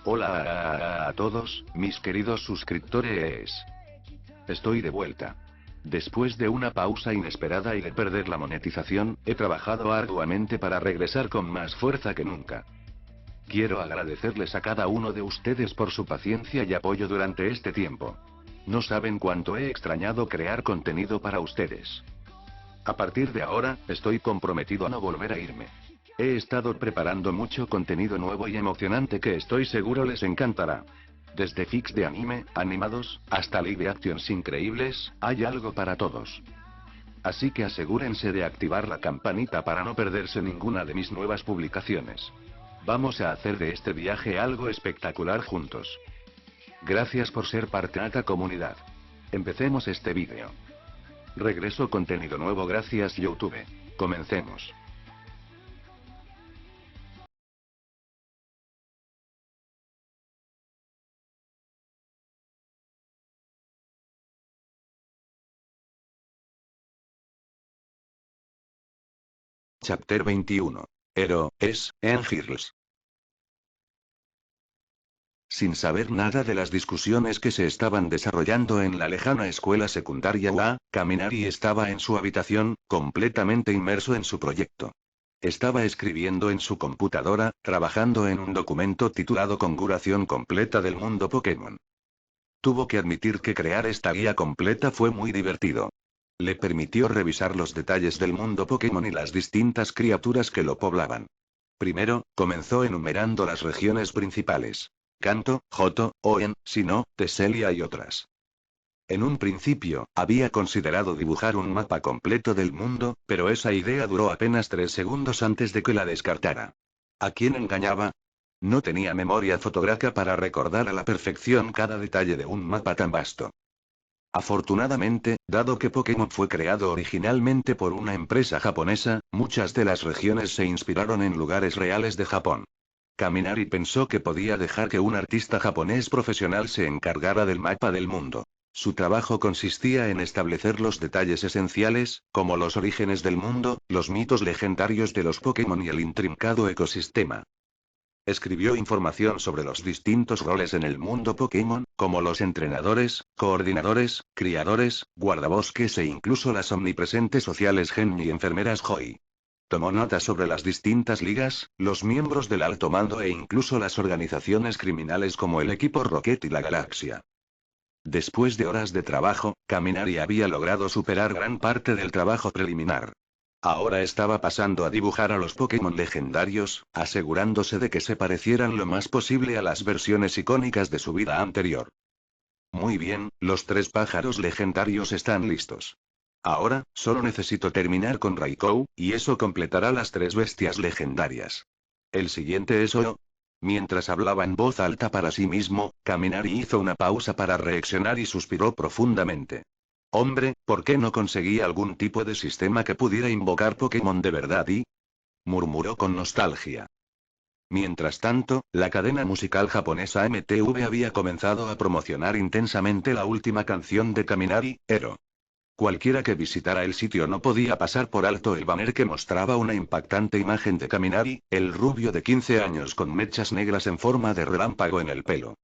Hola a todos, mis queridos suscriptores. Estoy de vuelta. Después de una pausa inesperada y de perder la monetización, he trabajado arduamente para regresar con más fuerza que nunca. Quiero agradecerles a cada uno de ustedes por su paciencia y apoyo durante este tiempo. No saben cuánto he extrañado crear contenido para ustedes. A partir de ahora, estoy comprometido a no volver a irme. He estado preparando mucho contenido nuevo y emocionante que estoy seguro les encantará. Desde fics de anime, animados, hasta live actions increíbles, hay algo para todos. Así que asegúrense de activar la campanita para no perderse ninguna de mis nuevas publicaciones. Vamos a hacer de este viaje algo espectacular juntos. Gracias por ser parte de esta comunidad. Empecemos este vídeo. Regreso contenido nuevo gracias YouTube. Comencemos. Chapter 21. Hero, Angels. Sin saber nada de las discusiones que se estaban desarrollando en la lejana escuela secundaria UA, Kaminari estaba en su habitación, completamente inmerso en su proyecto. Estaba escribiendo en su computadora, trabajando en un documento titulado Conjuración completa del mundo Pokémon. Tuvo que admitir que crear esta guía completa fue muy divertido. Le permitió revisar los detalles del mundo Pokémon y las distintas criaturas que lo poblaban. Primero, comenzó enumerando las regiones principales. Kanto, Johto, Hoenn, Sinnoh, Teselia y otras. En un principio, había considerado dibujar un mapa completo del mundo, pero esa idea duró apenas 3 segundos antes de que la descartara. ¿A quién engañaba? No tenía memoria fotográfica para recordar a la perfección cada detalle de un mapa tan vasto. Afortunadamente, dado que Pokémon fue creado originalmente por una empresa japonesa, muchas de las regiones se inspiraron en lugares reales de Japón. Kaminari pensó que podía dejar que un artista japonés profesional se encargara del mapa del mundo. Su trabajo consistía en establecer los detalles esenciales, como los orígenes del mundo, los mitos legendarios de los Pokémon y el intrincado ecosistema. Escribió información sobre los distintos roles en el mundo Pokémon, como los entrenadores, coordinadores, criadores, guardabosques e incluso las omnipresentes sociales Gen y enfermeras Joy. Tomó nota sobre las distintas ligas, los miembros del alto mando e incluso las organizaciones criminales como el equipo Rocket y la Galaxia. Después de horas de trabajo, Kaminari había logrado superar gran parte del trabajo preliminar. Ahora estaba pasando a dibujar a los Pokémon legendarios, asegurándose de que se parecieran lo más posible a las versiones icónicas de su vida anterior. Muy bien, los 3 pájaros legendarios están listos. Ahora, solo necesito terminar con Raikou, y eso completará las 3 bestias legendarias. El siguiente es Oro. Mientras hablaba en voz alta para sí mismo, Kaminari hizo una pausa para reaccionar y suspiró profundamente. Hombre, ¿por qué no conseguí algún tipo de sistema que pudiera invocar Pokémon de verdad y? Murmuró con nostalgia. Mientras tanto, la cadena musical japonesa MTV había comenzado a promocionar intensamente la última canción de Kaminari, Hero. Cualquiera que visitara el sitio no podía pasar por alto el banner que mostraba una impactante imagen de Kaminari, el rubio de 15 años con mechas negras en forma de relámpago en el pelo.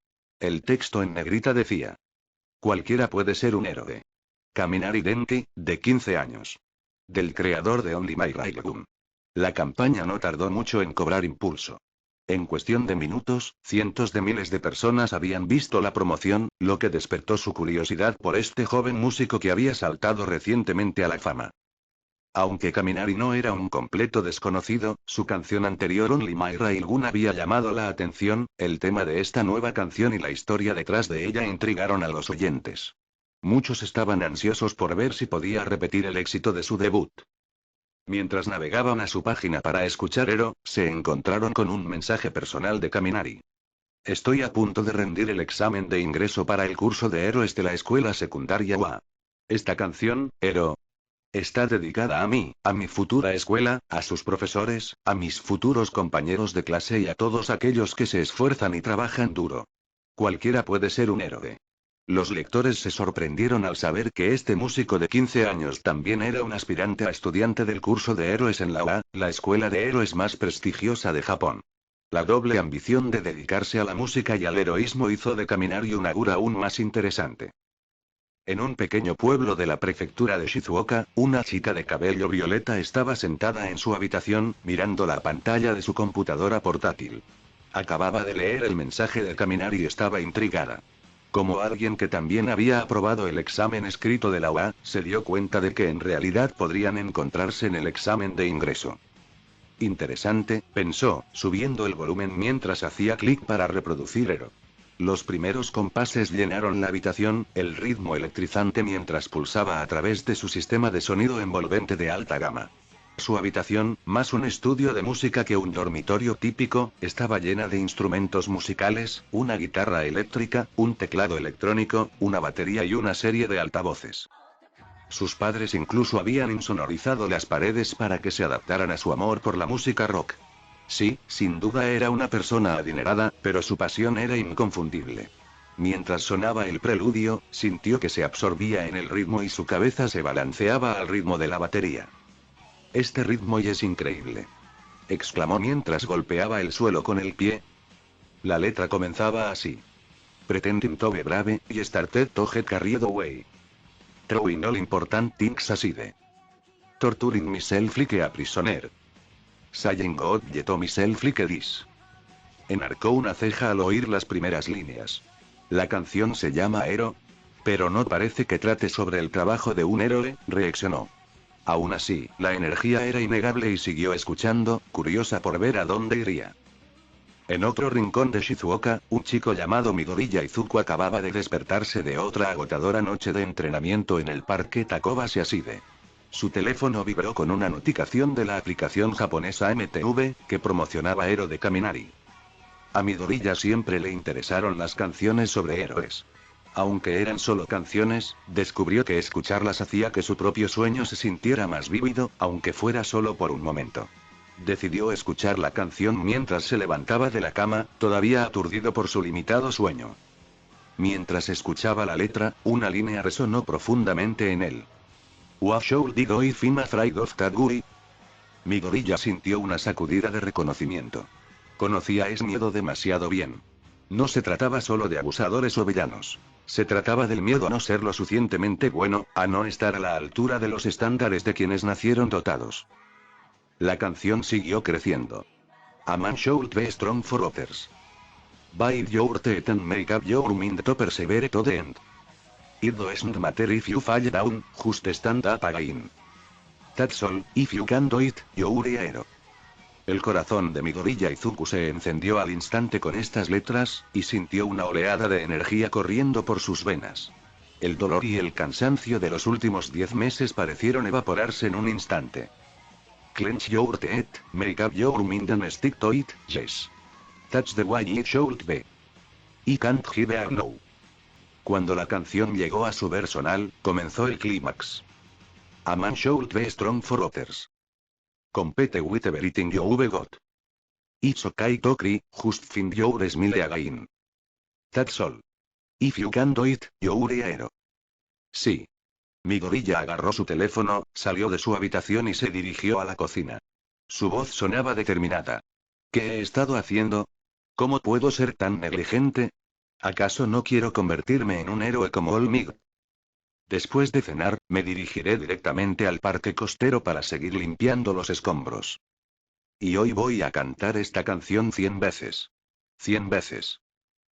El texto en negrita decía: cualquiera puede ser un héroe. Kaminari Denti, de 15 años. Del creador de Only My Railgun. La campaña no tardó mucho en cobrar impulso. En cuestión de minutos, cientos de miles de personas habían visto la promoción, lo que despertó su curiosidad por este joven músico que había saltado recientemente a la fama. Aunque Kaminari no era un completo desconocido, su canción anterior Only My Railgun había llamado la atención, el tema de esta nueva canción y la historia detrás de ella intrigaron a los oyentes. Muchos estaban ansiosos por ver si podía repetir el éxito de su debut. Mientras navegaban a su página para escuchar Hero, se encontraron con un mensaje personal de Kaminari. Estoy a punto de rendir el examen de ingreso para el curso de héroes de la escuela secundaria UA. Esta canción, Hero, está dedicada a mí, a mi futura escuela, a sus profesores, a mis futuros compañeros de clase y a todos aquellos que se esfuerzan y trabajan duro. Cualquiera puede ser un héroe. Los lectores se sorprendieron al saber que este músico de 15 años también era un aspirante a estudiante del curso de héroes en la UA, la escuela de héroes más prestigiosa de Japón. La doble ambición de dedicarse a la música y al heroísmo hizo de Kaminari una figura aún más interesante. En un pequeño pueblo de la prefectura de Shizuoka, una chica de cabello violeta estaba sentada en su habitación, mirando la pantalla de su computadora portátil. Acababa de leer el mensaje de Kaminari y estaba intrigada. Como alguien que también había aprobado el examen escrito de la UA, se dio cuenta de que en realidad podrían encontrarse en el examen de ingreso. Interesante, pensó, subiendo el volumen mientras hacía clic para reproducir Ero. Los primeros compases llenaron la habitación, el ritmo electrizante mientras pulsaba a través de su sistema de sonido envolvente de alta gama. Su habitación, más un estudio de música que un dormitorio típico, estaba llena de instrumentos musicales, una guitarra eléctrica, un teclado electrónico, una batería y una serie de altavoces. Sus padres incluso habían insonorizado las paredes para que se adaptaran a su amor por la música rock. Sí, sin duda era una persona adinerada, pero su pasión era inconfundible. Mientras sonaba el preludio, sintió que se absorbía en el ritmo y su cabeza se balanceaba al ritmo de la batería. Este ritmo y es increíble, exclamó mientras golpeaba el suelo con el pie. La letra comenzaba así. Pretending to be brave, y started to get carried away. Throwing all important things aside. Torturing myself like a prisoner. Saying God to myself like this. Enarcó una ceja al oír las primeras líneas. La canción se llama Hero. Pero no parece que trate sobre el trabajo de un héroe, reaccionó. Aún así, la energía era innegable y siguió escuchando, curiosa por ver a dónde iría. En otro rincón de Shizuoka, un chico llamado Midoriya Izuku acababa de despertarse de otra agotadora noche de entrenamiento en el parque Takobashi Aside. Su teléfono vibró con una notificación de la aplicación japonesa MTV, que promocionaba Hero de Kaminari. A Midoriya siempre le interesaron las canciones sobre héroes. Aunque eran solo canciones, descubrió que escucharlas hacía que su propio sueño se sintiera más vívido, aunque fuera solo por un momento. Decidió escuchar la canción mientras se levantaba de la cama, todavía aturdido por su limitado sueño. Mientras escuchaba la letra, una línea resonó profundamente en él. What should I do if I'm afraid of that guy? Midoriya sintió una sacudida de reconocimiento. Conocía ese miedo demasiado bien. No se trataba solo de abusadores o villanos. Se trataba del miedo a no ser lo suficientemente bueno, a no estar a la altura de los estándares de quienes nacieron dotados. La canción siguió creciendo. A man should be strong for others. Bite your teeth and make up your mind to persevere to the end. It doesn't matter if you fall down, just stand up again. That's all, if you can do it, you're a hero. El corazón de Midoriya Izuku se encendió al instante con estas letras, y sintió una oleada de energía corriendo por sus venas. El dolor y el cansancio de los últimos 10 meses parecieron evaporarse en un instante. Clench your teeth, make up your mind and stick to it, yes. That's the way it should be. I can't give a no. Cuando la canción llegó a su versonal, comenzó el clímax. A man should be strong for others. Compete with everything you've got. It's okay to cry, just find your smile again. That's all. If you can do it, you're a hero. Sí. Midoriya agarró su teléfono, salió de su habitación y se dirigió a la cocina. Su voz sonaba determinada. ¿Qué he estado haciendo? ¿Cómo puedo ser tan negligente? ¿Acaso no quiero convertirme en un héroe como Olmig? Después de cenar, me dirigiré directamente al parque costero para seguir limpiando los escombros. Y hoy voy a cantar esta canción 100 veces. 100 veces.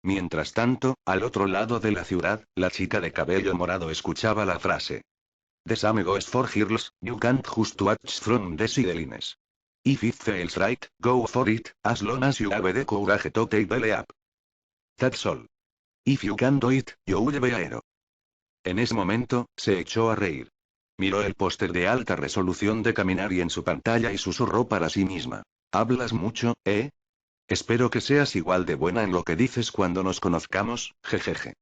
Mientras tanto, al otro lado de la ciudad, la chica de cabello morado escuchaba la frase. The same goes for girls, you can't just watch from the sidelines. If it feels right, go for it, as long as you have the courage to take the leap. That's all. If you can do it, you'll be a hero. En ese momento, se echó a reír. Miró el póster de alta resolución de Kaminari en su pantalla y susurró para sí misma. ¿Hablas mucho, eh? Espero que seas igual de buena en lo que dices cuando nos conozcamos, jejeje.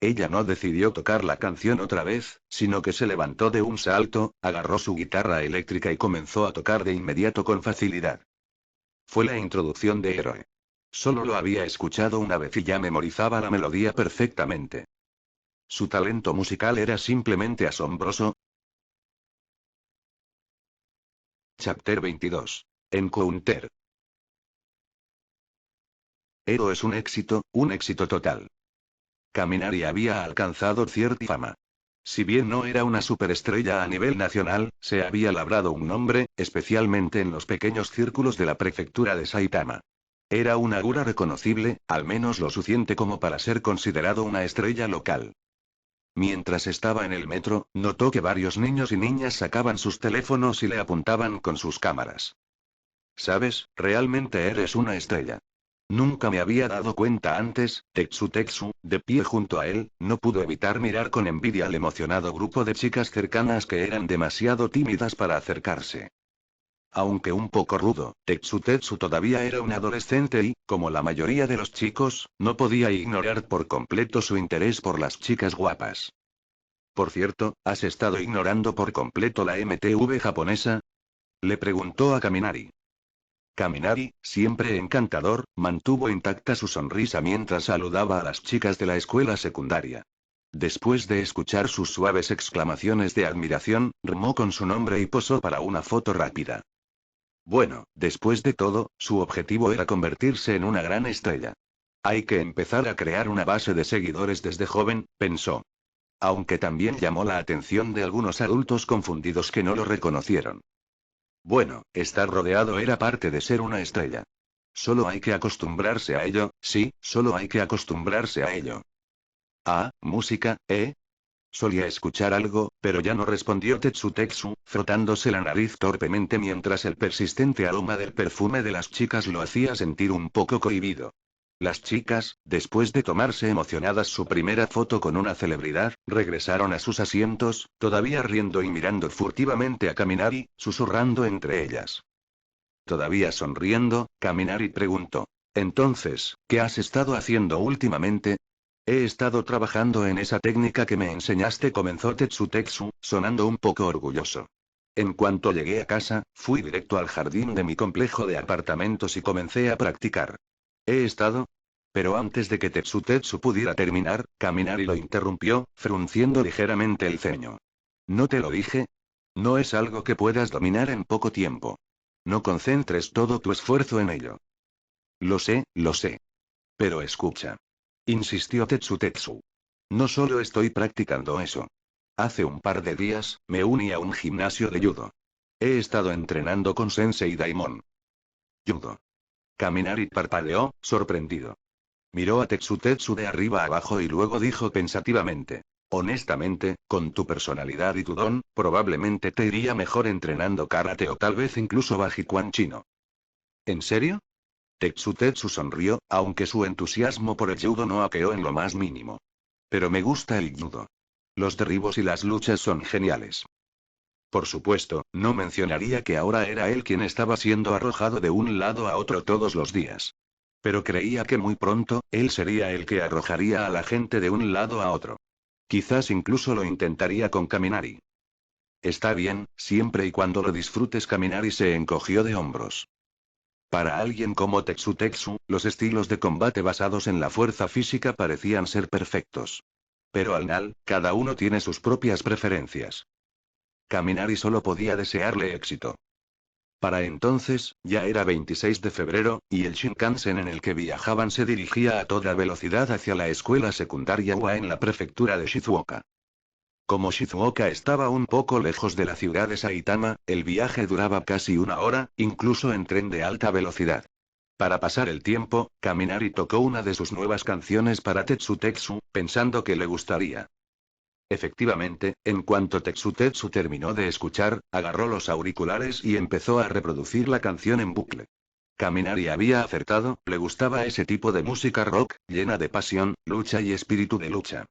Ella no decidió tocar la canción otra vez, sino que se levantó de un salto, agarró su guitarra eléctrica y comenzó a tocar de inmediato con facilidad. Fue la introducción de Héroe. Solo lo había escuchado una vez y ya memorizaba la melodía perfectamente. Su talento musical era simplemente asombroso. Chapter 22. Encounter. Ero es un éxito total. Kaminari había alcanzado cierta fama. Si bien no era una superestrella a nivel nacional, se había labrado un nombre, especialmente en los pequeños círculos de la prefectura de Saitama. Era una aura reconocible, al menos lo suficiente como para ser considerado una estrella local. Mientras estaba en el metro, notó que varios niños y niñas sacaban sus teléfonos y le apuntaban con sus cámaras. ¿Sabes? Realmente eres una estrella. Nunca me había dado cuenta antes. Tetsu, de pie junto a él, no pudo evitar mirar con envidia al emocionado grupo de chicas cercanas que eran demasiado tímidas para acercarse. Aunque un poco rudo, Tetsu todavía era un adolescente y, como la mayoría de los chicos, no podía ignorar por completo su interés por las chicas guapas. Por cierto, ¿has estado ignorando por completo la MTV japonesa? Le preguntó a Kaminari. Kaminari, siempre encantador, mantuvo intacta su sonrisa mientras saludaba a las chicas de la escuela secundaria. Después de escuchar sus suaves exclamaciones de admiración, rimó con su nombre y posó para una foto rápida. Bueno, después de todo, su objetivo era convertirse en una gran estrella. Hay que empezar a crear una base de seguidores desde joven, pensó. Aunque también llamó la atención de algunos adultos confundidos que no lo reconocieron. Bueno, estar rodeado era parte de ser una estrella. Solo hay que acostumbrarse a ello, sí, solo hay que acostumbrarse a ello. Ah, música, ¿eh? Solía escuchar algo, pero ya no respondió Tetsu, frotándose la nariz torpemente mientras el persistente aroma del perfume de las chicas lo hacía sentir un poco cohibido. Las chicas, después de tomarse emocionadas su primera foto con una celebridad, regresaron a sus asientos, todavía riendo y mirando furtivamente a Kaminari, susurrando entre ellas. Todavía sonriendo, Kaminari preguntó. Entonces, ¿qué has estado haciendo últimamente? He estado trabajando en esa técnica que me enseñaste, comenzó Tetsu, sonando un poco orgulloso. En cuanto llegué a casa, fui directo al jardín de mi complejo de apartamentos y comencé a practicar. He estado... Pero antes de que Tetsu pudiera terminar, Kaminari lo interrumpió, frunciendo ligeramente el ceño. ¿No te lo dije? No es algo que puedas dominar en poco tiempo. No concentres todo tu esfuerzo en ello. Lo sé, lo sé. Pero escucha. Insistió Tetsu. No solo estoy practicando eso. Hace un par de días, me uní a un gimnasio de judo. He estado entrenando con Sensei Daimon. Judo. Kaminari parpadeó, sorprendido. Miró a Tetsu de arriba a abajo y luego dijo pensativamente. Honestamente, con tu personalidad y tu don, probablemente te iría mejor entrenando karate o tal vez incluso Bajiquan chino. ¿En serio? Tetsu sonrió, aunque su entusiasmo por el judo no aqueó en lo más mínimo. Pero me gusta el judo. Los derribos y las luchas son geniales. Por supuesto, no mencionaría que ahora era él quien estaba siendo arrojado de un lado a otro todos los días. Pero creía que muy pronto, él sería el que arrojaría a la gente de un lado a otro. Quizás incluso lo intentaría con Kaminari. Está bien, siempre y cuando lo disfrutes. Kaminari se encogió de hombros. Para alguien como Tetsu, los estilos de combate basados en la fuerza física parecían ser perfectos. Pero al final, cada uno tiene sus propias preferencias. Kaminari solo podía desearle éxito. Para entonces, ya era 26 de febrero, y el Shinkansen en el que viajaban se dirigía a toda velocidad hacia la escuela secundaria UA en la prefectura de Shizuoka. Como Shizuoka estaba un poco lejos de la ciudad de Saitama, el viaje duraba casi una hora, incluso en tren de alta velocidad. Para pasar el tiempo, Kaminari tocó una de sus nuevas canciones para Tetsu, pensando que le gustaría. Efectivamente, en cuanto Tetsu terminó de escuchar, agarró los auriculares y empezó a reproducir la canción en bucle. Kaminari había acertado, le gustaba ese tipo de música rock, llena de pasión, lucha y espíritu de lucha.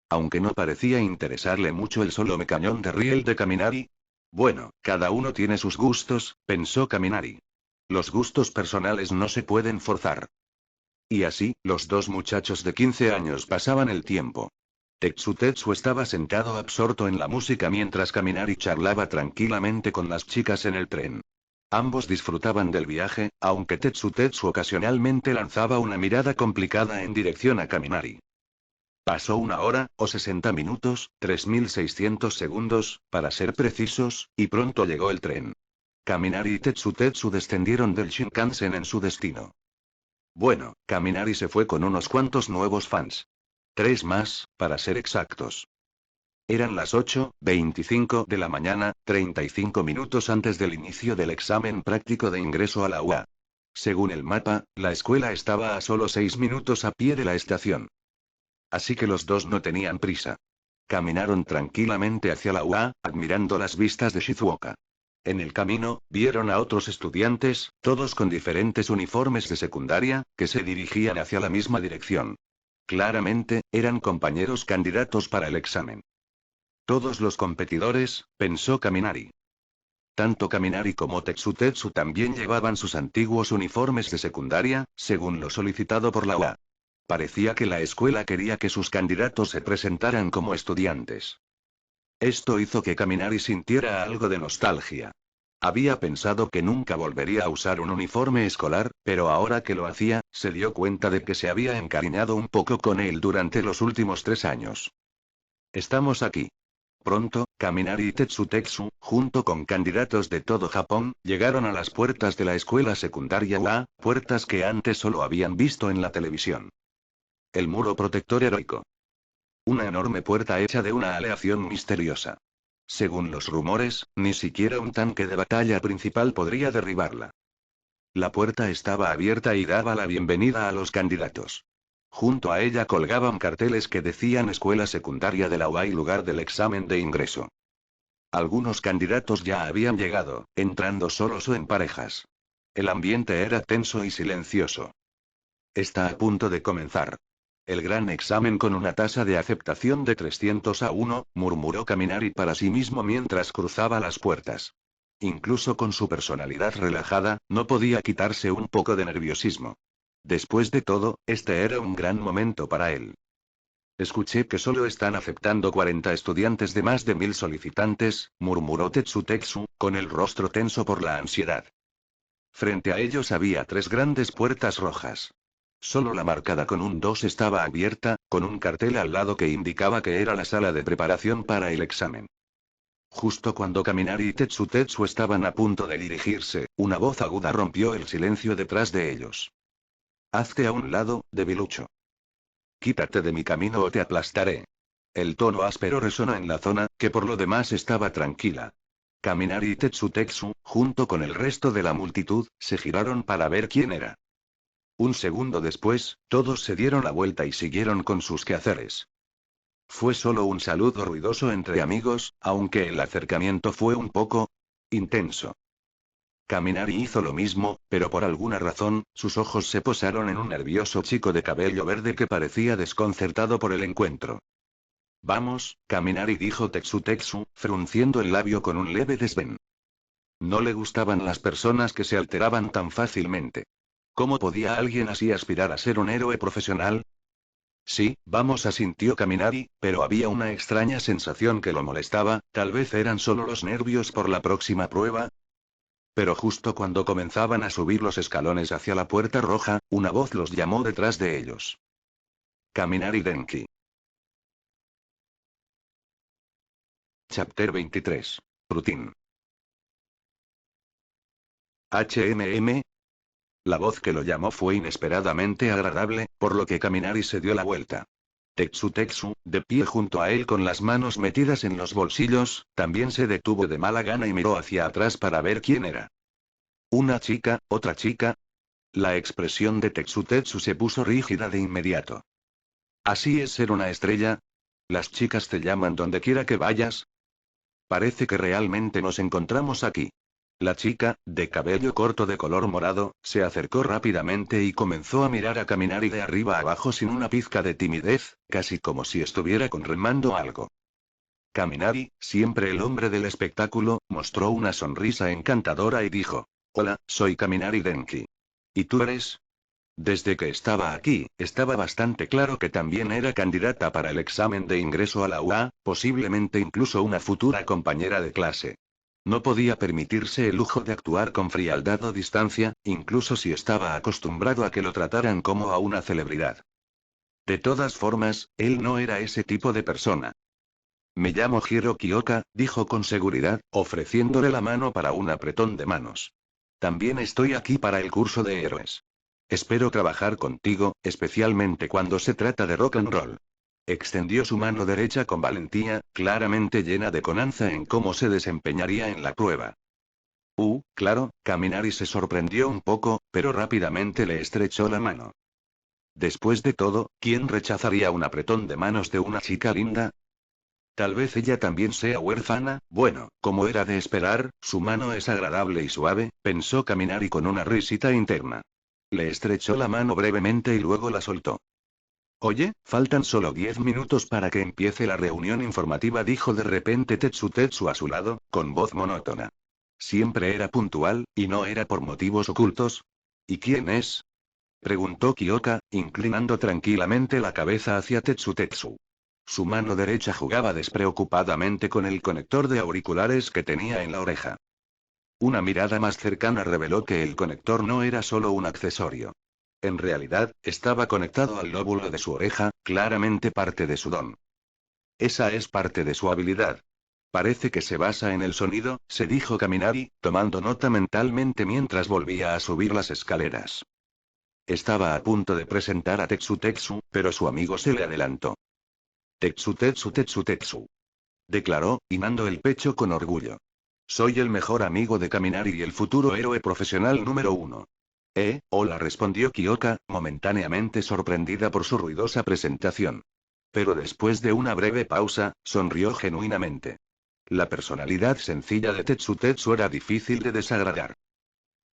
Aunque no parecía interesarle mucho el solo cañón de riel de Kaminari. Bueno, cada uno tiene sus gustos, pensó Kaminari. Los gustos personales no se pueden forzar. Y así, los dos muchachos de 15 años pasaban el tiempo. Tetsu estaba sentado absorto en la música mientras Kaminari charlaba tranquilamente con las chicas en el tren. Ambos disfrutaban del viaje, aunque Tetsu ocasionalmente lanzaba una mirada complicada en dirección a Kaminari. Pasó una hora, o 60 minutos, 3600 segundos, para ser precisos, y pronto llegó el tren. Kaminari y Tetsu descendieron del Shinkansen en su destino. Bueno, Kaminari se fue con unos cuantos nuevos fans. 3 más, para ser exactos. Eran las 8:25 de la mañana, 35 minutos antes del inicio del examen práctico de ingreso a la UA. Según el mapa, la escuela estaba a solo 6 minutos a pie de la estación. Así que los dos no tenían prisa. Caminaron tranquilamente hacia la UA, admirando las vistas de Shizuoka. En el camino, vieron a otros estudiantes, todos con diferentes uniformes de secundaria, que se dirigían hacia la misma dirección. Claramente, eran compañeros candidatos para el examen. Todos los competidores, pensó Kaminari. Tanto Kaminari como Tetsu también llevaban sus antiguos uniformes de secundaria, según lo solicitado por la UA. Parecía que la escuela quería que sus candidatos se presentaran como estudiantes. Esto hizo que Kaminari sintiera algo de nostalgia. Había pensado que nunca volvería a usar un uniforme escolar, pero ahora que lo hacía, se dio cuenta de que se había encariñado un poco con él durante los últimos 3 años. Estamos aquí. Pronto, Kaminari y Tetsu, junto con candidatos de todo Japón, llegaron a las puertas de la escuela secundaria UA, puertas que antes solo habían visto en la televisión. El muro protector heroico. Una enorme puerta hecha de una aleación misteriosa. Según los rumores, ni siquiera un tanque de batalla principal podría derribarla. La puerta estaba abierta y daba la bienvenida a los candidatos. Junto a ella colgaban carteles que decían escuela secundaria de la UA y lugar del examen de ingreso. Algunos candidatos ya habían llegado, entrando solos o en parejas. El ambiente era tenso y silencioso. Está a punto de comenzar. El gran examen con una tasa de aceptación de 300-1, murmuró Kaminari para sí mismo mientras cruzaba las puertas. Incluso con su personalidad relajada, no podía quitarse un poco de nerviosismo. Después de todo, este era un gran momento para él. Escuché que solo están aceptando 40 estudiantes de más de 1000 solicitantes, murmuró Tetsu, con el rostro tenso por la ansiedad. Frente a ellos había 3 grandes puertas rojas. Solo la marcada con un 2 estaba abierta, con un cartel al lado que indicaba que era la sala de preparación para el examen. Justo cuando Kaminari y Tetsu estaban a punto de dirigirse, una voz aguda rompió el silencio detrás de ellos. Hazte a un lado, debilucho. Quítate de mi camino o te aplastaré. El tono áspero resonó en la zona, que por lo demás estaba tranquila. Kaminari y Tetsu, junto con el resto de la multitud, se giraron para ver quién era. Un segundo después, todos se dieron la vuelta y siguieron con sus quehaceres. Fue solo un saludo ruidoso entre amigos, aunque el acercamiento fue un poco intenso. Kaminari hizo lo mismo, pero por alguna razón, sus ojos se posaron en un nervioso chico de cabello verde que parecía desconcertado por el encuentro. Vamos, Kaminari, dijo Tetsu, frunciendo el labio con un leve desdén. No le gustaban las personas que se alteraban tan fácilmente. ¿Cómo podía alguien así aspirar a ser un héroe profesional? Sí, vamos, asintió Kaminari, pero había una extraña sensación que lo molestaba, tal vez eran solo los nervios por la próxima prueba. Pero justo cuando comenzaban a subir los escalones hacia la puerta roja, una voz los llamó detrás de ellos. Kaminari Denki. Chapter 23. Routine. HMM. La voz que lo llamó fue inesperadamente agradable, por lo que Kaminari se dio la vuelta. Tetsu, de pie junto a él con las manos metidas en los bolsillos, también se detuvo de mala gana y miró hacia atrás para ver quién era. ¿Una chica, otra chica? La expresión de Tetsu se puso rígida de inmediato. ¿Así es ser una estrella? ¿Las chicas te llaman donde quiera que vayas? Parece que realmente nos encontramos aquí. La chica, de cabello corto de color morado, se acercó rápidamente y comenzó a mirar a Kaminari de arriba abajo sin una pizca de timidez, casi como si estuviera conremando algo. Kaminari, siempre el hombre del espectáculo, mostró una sonrisa encantadora y dijo: Hola, soy Kaminari Denki. ¿Y tú eres? Desde que estaba aquí, estaba bastante claro que también era candidata para el examen de ingreso a la UA, posiblemente incluso una futura compañera de clase. No podía permitirse el lujo de actuar con frialdad o distancia, incluso si estaba acostumbrado a que lo trataran como a una celebridad. De todas formas, él no era ese tipo de persona. Me llamo Hiro Kioka, dijo con seguridad, ofreciéndole la mano para un apretón de manos. También estoy aquí para el curso de héroes. Espero trabajar contigo, especialmente cuando se trata de rock and roll. Extendió su mano derecha con valentía, claramente llena de confianza en cómo se desempeñaría en la prueba. Claro, Kaminari se sorprendió un poco, pero rápidamente le estrechó la mano. Después de todo, ¿quién rechazaría un apretón de manos de una chica linda? Tal vez ella también sea huérfana. Bueno, como era de esperar, su mano es agradable y suave, pensó Kaminari con una risita interna. Le estrechó la mano brevemente y luego la soltó. Oye, faltan solo 10 minutos para que empiece la reunión informativa, dijo de repente Tetsu a su lado, con voz monótona. Siempre era puntual, y no era por motivos ocultos. ¿Y quién es? Preguntó Kyoka, inclinando tranquilamente la cabeza hacia Tetsu. Su mano derecha jugaba despreocupadamente con el conector de auriculares que tenía en la oreja. Una mirada más cercana reveló que el conector no era solo un accesorio. En realidad, estaba conectado al lóbulo de su oreja, claramente parte de su don. Esa es parte de su habilidad. Parece que se basa en el sonido, se dijo Kaminari, tomando nota mentalmente mientras volvía a subir las escaleras. Estaba a punto de presentar a Tetsu, pero su amigo se le adelantó. Tetsu. Declaró, hinando el pecho con orgullo. Soy el mejor amigo de Kaminari y el futuro héroe profesional número 1. Hola, respondió Kyoka, momentáneamente sorprendida por su ruidosa presentación. Pero después de una breve pausa, sonrió genuinamente. La personalidad sencilla de Tetsu era difícil de desagradar.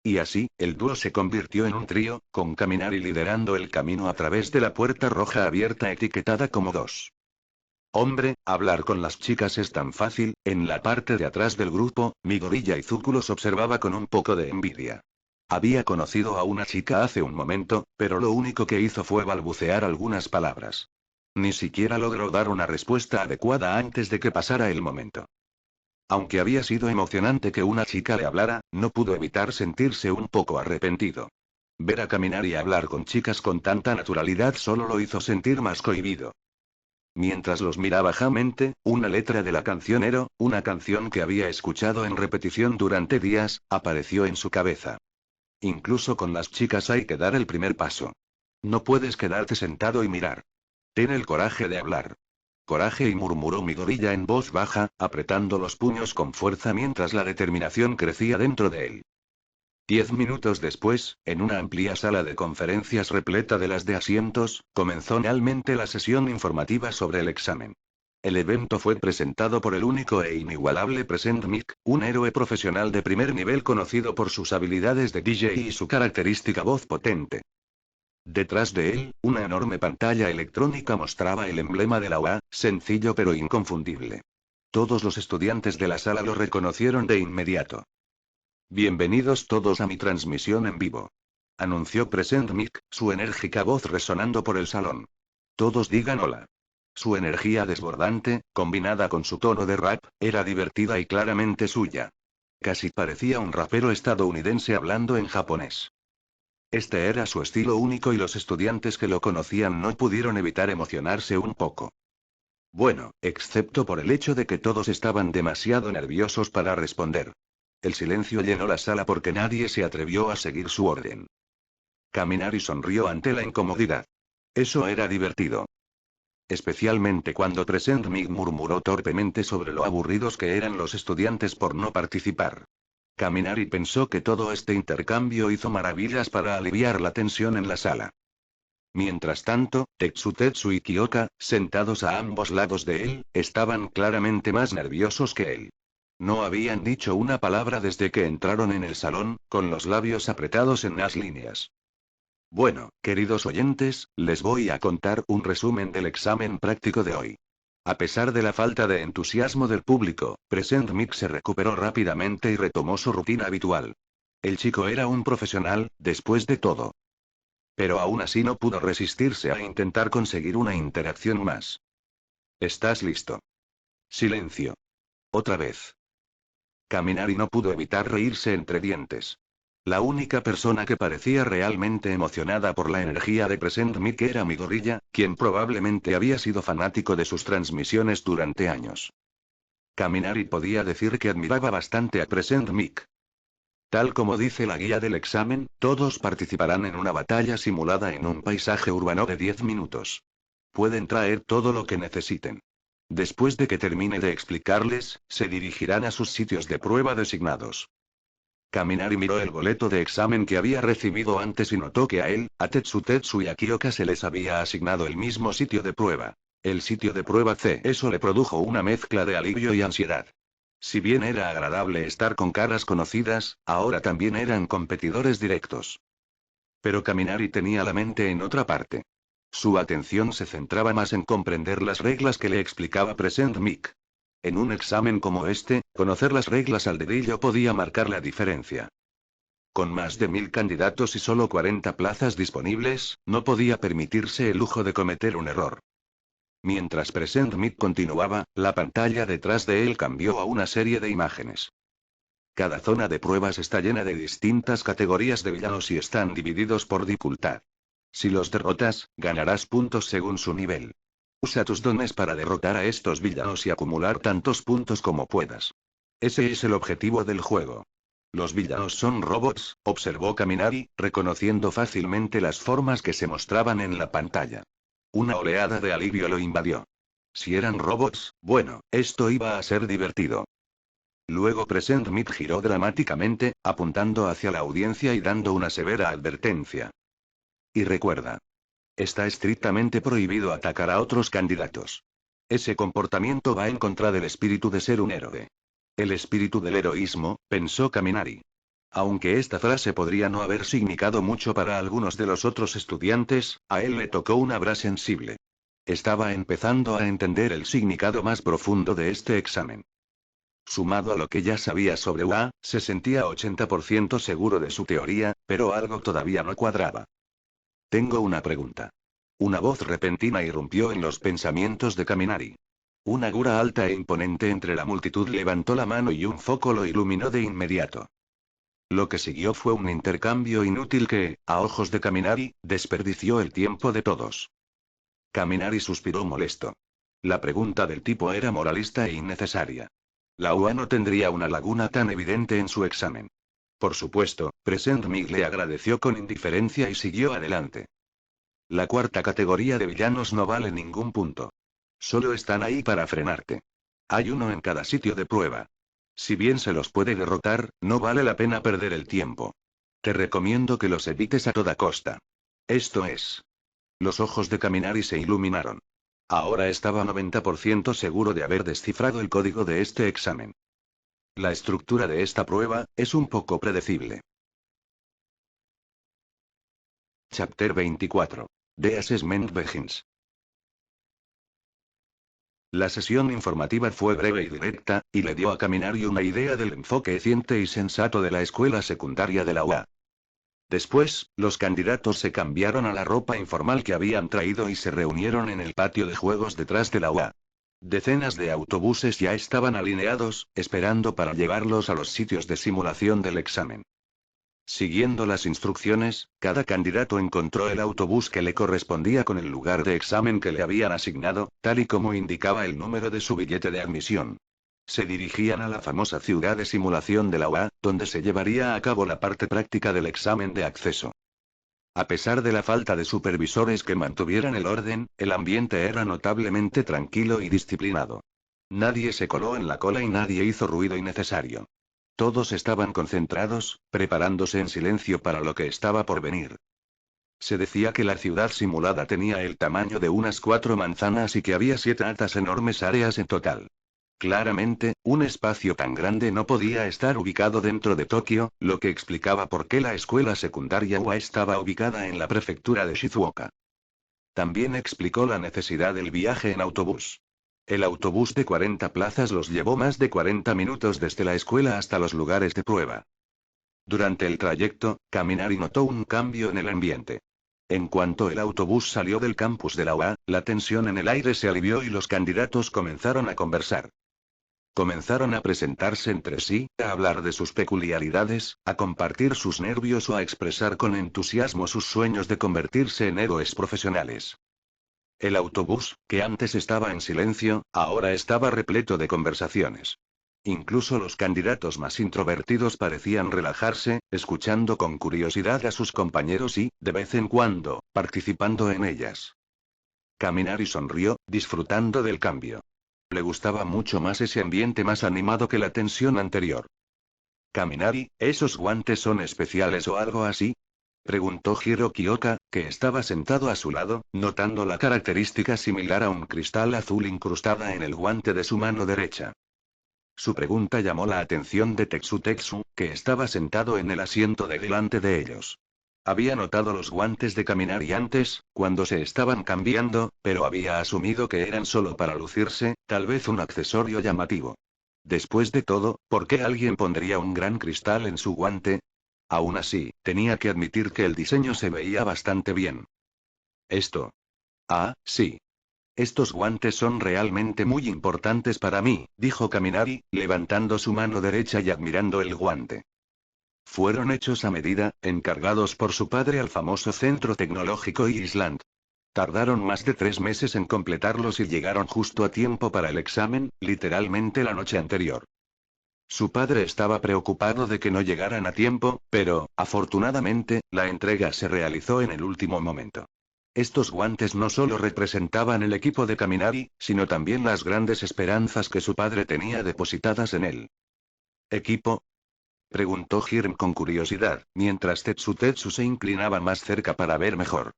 Y así, el dúo se convirtió en un trío, con Kaminari liderando el camino a través de la puerta roja abierta etiquetada como 2. Hombre, hablar con las chicas es tan fácil. En la parte de atrás del grupo, Midoriya Izuku los observaba con un poco de envidia. Había conocido a una chica hace un momento, pero lo único que hizo fue balbucear algunas palabras. Ni siquiera logró dar una respuesta adecuada antes de que pasara el momento. Aunque había sido emocionante que una chica le hablara, no pudo evitar sentirse un poco arrepentido. Ver a caminar y hablar con chicas con tanta naturalidad solo lo hizo sentir más cohibido. Mientras los miraba fijamente, una letra de la canción Ero, una canción que había escuchado en repetición durante días, apareció en su cabeza. Incluso con las chicas hay que dar el primer paso. No puedes quedarte sentado y mirar. Ten el coraje de hablar. Coraje, y murmuró Midoriya en voz baja, apretando los puños con fuerza mientras la determinación crecía dentro de él. 10 minutos después, en una amplia sala de conferencias repleta de las de asientos, comenzó finalmente la sesión informativa sobre el examen. El evento fue presentado por el único e inigualable Present Mic, un héroe profesional de primer nivel conocido por sus habilidades de DJ y su característica voz potente. Detrás de él, una enorme pantalla electrónica mostraba el emblema de la UA, sencillo pero inconfundible. Todos los estudiantes de la sala lo reconocieron de inmediato. Bienvenidos todos a mi transmisión en vivo. Anunció Present Mic, su enérgica voz resonando por el salón. Todos digan hola. Su energía desbordante, combinada con su tono de rap, era divertida y claramente suya. Casi parecía un rapero estadounidense hablando en japonés. Este era su estilo único y los estudiantes que lo conocían no pudieron evitar emocionarse un poco. Bueno, excepto por el hecho de que todos estaban demasiado nerviosos para responder. El silencio llenó la sala porque nadie se atrevió a seguir su orden. Kaminari sonrió ante la incomodidad. Eso era divertido. Especialmente cuando Present Mic murmuró torpemente sobre lo aburridos que eran los estudiantes por no participar. Kaminari pensó que todo este intercambio hizo maravillas para aliviar la tensión en la sala. Mientras tanto, Tetsu y Kyoka, sentados a ambos lados de él, estaban claramente más nerviosos que él. No habían dicho una palabra desde que entraron en el salón, con los labios apretados en las líneas. Bueno, queridos oyentes, les voy a contar un resumen del examen práctico de hoy. A pesar de la falta de entusiasmo del público, Present Mic se recuperó rápidamente y retomó su rutina habitual. El chico era un profesional, después de todo. Pero aún así no pudo resistirse a intentar conseguir una interacción más. ¿Estás listo? Silencio. Otra vez. Kaminari no pudo evitar reírse entre dientes. La única persona que parecía realmente emocionada por la energía de Present Mic era Midoriya, quien probablemente había sido fanático de sus transmisiones durante años. Kaminari podía decir que admiraba bastante a Present Mic. Tal como dice la guía del examen, todos participarán en una batalla simulada en un paisaje urbano de 10 minutos. Pueden traer todo lo que necesiten. Después de que termine de explicarles, se dirigirán a sus sitios de prueba designados. Kaminari miró el boleto de examen que había recibido antes y notó que a él, a Tetsu y a Kyoka se les había asignado el mismo sitio de prueba. El sitio de prueba C. Eso le produjo una mezcla de alivio y ansiedad. Si bien era agradable estar con caras conocidas, ahora también eran competidores directos. Pero Kaminari tenía la mente en otra parte. Su atención se centraba más en comprender las reglas que le explicaba Present Mic. En un examen como este, conocer las reglas al dedillo podía marcar la diferencia. Con más de 1000 candidatos y solo 40 plazas disponibles, no podía permitirse el lujo de cometer un error. Mientras Present Mic continuaba, la pantalla detrás de él cambió a una serie de imágenes. Cada zona de pruebas está llena de distintas categorías de villanos y están divididos por dificultad. Si los derrotas, ganarás puntos según su nivel. Usa tus dones para derrotar a estos villanos y acumular tantos puntos como puedas. Ese es el objetivo del juego. Los villanos son robots, observó Kaminari, reconociendo fácilmente las formas que se mostraban en la pantalla. Una oleada de alivio lo invadió. Si eran robots, bueno, esto iba a ser divertido. Luego Present Mic giró dramáticamente, apuntando hacia la audiencia y dando una severa advertencia. Y recuerda. Está estrictamente prohibido atacar a otros candidatos. Ese comportamiento va en contra del espíritu de ser un héroe. El espíritu del heroísmo, pensó Kaminari. Aunque esta frase podría no haber significado mucho para algunos de los otros estudiantes, a él le tocó una bra sensible. Estaba empezando a entender el significado más profundo de este examen. Sumado a lo que ya sabía sobre UA, se sentía 80% seguro de su teoría, pero algo todavía no cuadraba. Tengo una pregunta. Una voz repentina irrumpió en los pensamientos de Kaminari. Una gura alta e imponente entre la multitud levantó la mano y un foco lo iluminó de inmediato. Lo que siguió fue un intercambio inútil que, a ojos de Kaminari, desperdició el tiempo de todos. Kaminari suspiró molesto. La pregunta del tipo era moralista e innecesaria. La UA no tendría una laguna tan evidente en su examen. Por supuesto, Present Mic le agradeció con indiferencia y siguió adelante. La cuarta categoría de villanos no vale ningún punto. Solo están ahí para frenarte. Hay uno en cada sitio de prueba. Si bien se los puede derrotar, no vale la pena perder el tiempo. Te recomiendo que los evites a toda costa. Esto es. Los ojos de Kaminari se iluminaron. Ahora estaba 90% seguro de haber descifrado el código de este examen. La estructura de esta prueba es un poco predecible. Chapter 24. The Assessment Begins. La sesión informativa fue breve y directa, y le dio a Kaminari una idea del enfoque eficiente y sensato de la escuela secundaria de la UA. Después, los candidatos se cambiaron a la ropa informal que habían traído y se reunieron en el patio de juegos detrás de la UA. Decenas de autobuses ya estaban alineados, esperando para llevarlos a los sitios de simulación del examen. Siguiendo las instrucciones, cada candidato encontró el autobús que le correspondía con el lugar de examen que le habían asignado, tal y como indicaba el número de su billete de admisión. Se dirigían a la famosa ciudad de simulación de la UA, donde se llevaría a cabo la parte práctica del examen de acceso. A pesar de la falta de supervisores que mantuvieran el orden, el ambiente era notablemente tranquilo y disciplinado. Nadie se coló en la cola y nadie hizo ruido innecesario. Todos estaban concentrados, preparándose en silencio para lo que estaba por venir. Se decía que la ciudad simulada tenía el tamaño de unas 4 manzanas y que había 7 altas enormes áreas en total. Claramente, un espacio tan grande no podía estar ubicado dentro de Tokio, lo que explicaba por qué la escuela secundaria UA estaba ubicada en la prefectura de Shizuoka. También explicó la necesidad del viaje en autobús. El autobús de 40 plazas los llevó más de 40 minutos desde la escuela hasta los lugares de prueba. Durante el trayecto, Kaminari notó un cambio en el ambiente. En cuanto el autobús salió del campus de la UA, la tensión en el aire se alivió y los candidatos comenzaron a conversar. Comenzaron a presentarse entre sí, a hablar de sus peculiaridades, a compartir sus nervios o a expresar con entusiasmo sus sueños de convertirse en héroes profesionales. El autobús, que antes estaba en silencio, ahora estaba repleto de conversaciones. Incluso los candidatos más introvertidos parecían relajarse, escuchando con curiosidad a sus compañeros y, de vez en cuando, participando en ellas. Kaminari sonrió, disfrutando del cambio. Le gustaba mucho más ese ambiente más animado que la tensión anterior. Kaminari, ¿esos guantes son especiales o algo así? Preguntó Hiro Kyoka, que estaba sentado a su lado, notando la característica similar a un cristal azul incrustada en el guante de su mano derecha. Su pregunta llamó la atención de Tetsu, que estaba sentado en el asiento de delante de ellos. Había notado los guantes de Kaminari antes, cuando se estaban cambiando, pero había asumido que eran solo para lucirse, tal vez un accesorio llamativo. Después de todo, ¿por qué alguien pondría un gran cristal en su guante? Aún así, tenía que admitir que el diseño se veía bastante bien. Esto. Ah, sí. Estos guantes son realmente muy importantes para mí, dijo Kaminari, levantando su mano derecha y admirando el guante. Fueron hechos a medida, encargados por su padre al famoso Centro Tecnológico Island. Tardaron más de 3 meses en completarlos y llegaron justo a tiempo para el examen, literalmente la noche anterior. Su padre estaba preocupado de que no llegaran a tiempo, pero, afortunadamente, la entrega se realizó en el último momento. Estos guantes no solo representaban el equipo de Kaminari, sino también las grandes esperanzas que su padre tenía depositadas en él. ¿Equipo? Preguntó Hirm con curiosidad, mientras Tetsu se inclinaba más cerca para ver mejor.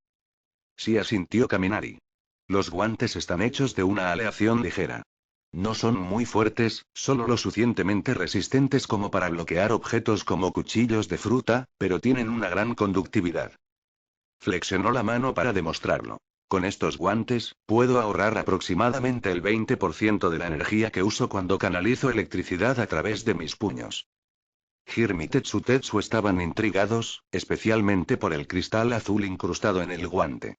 Sí, asintió Kaminari. Los guantes están hechos de una aleación ligera. No son muy fuertes, solo lo suficientemente resistentes como para bloquear objetos como cuchillos de fruta, pero tienen una gran conductividad. Flexionó la mano para demostrarlo. Con estos guantes, puedo ahorrar aproximadamente el 20% de la energía que uso cuando canalizo electricidad a través de mis puños. Hirm y Tetsu estaban intrigados, especialmente por el cristal azul incrustado en el guante.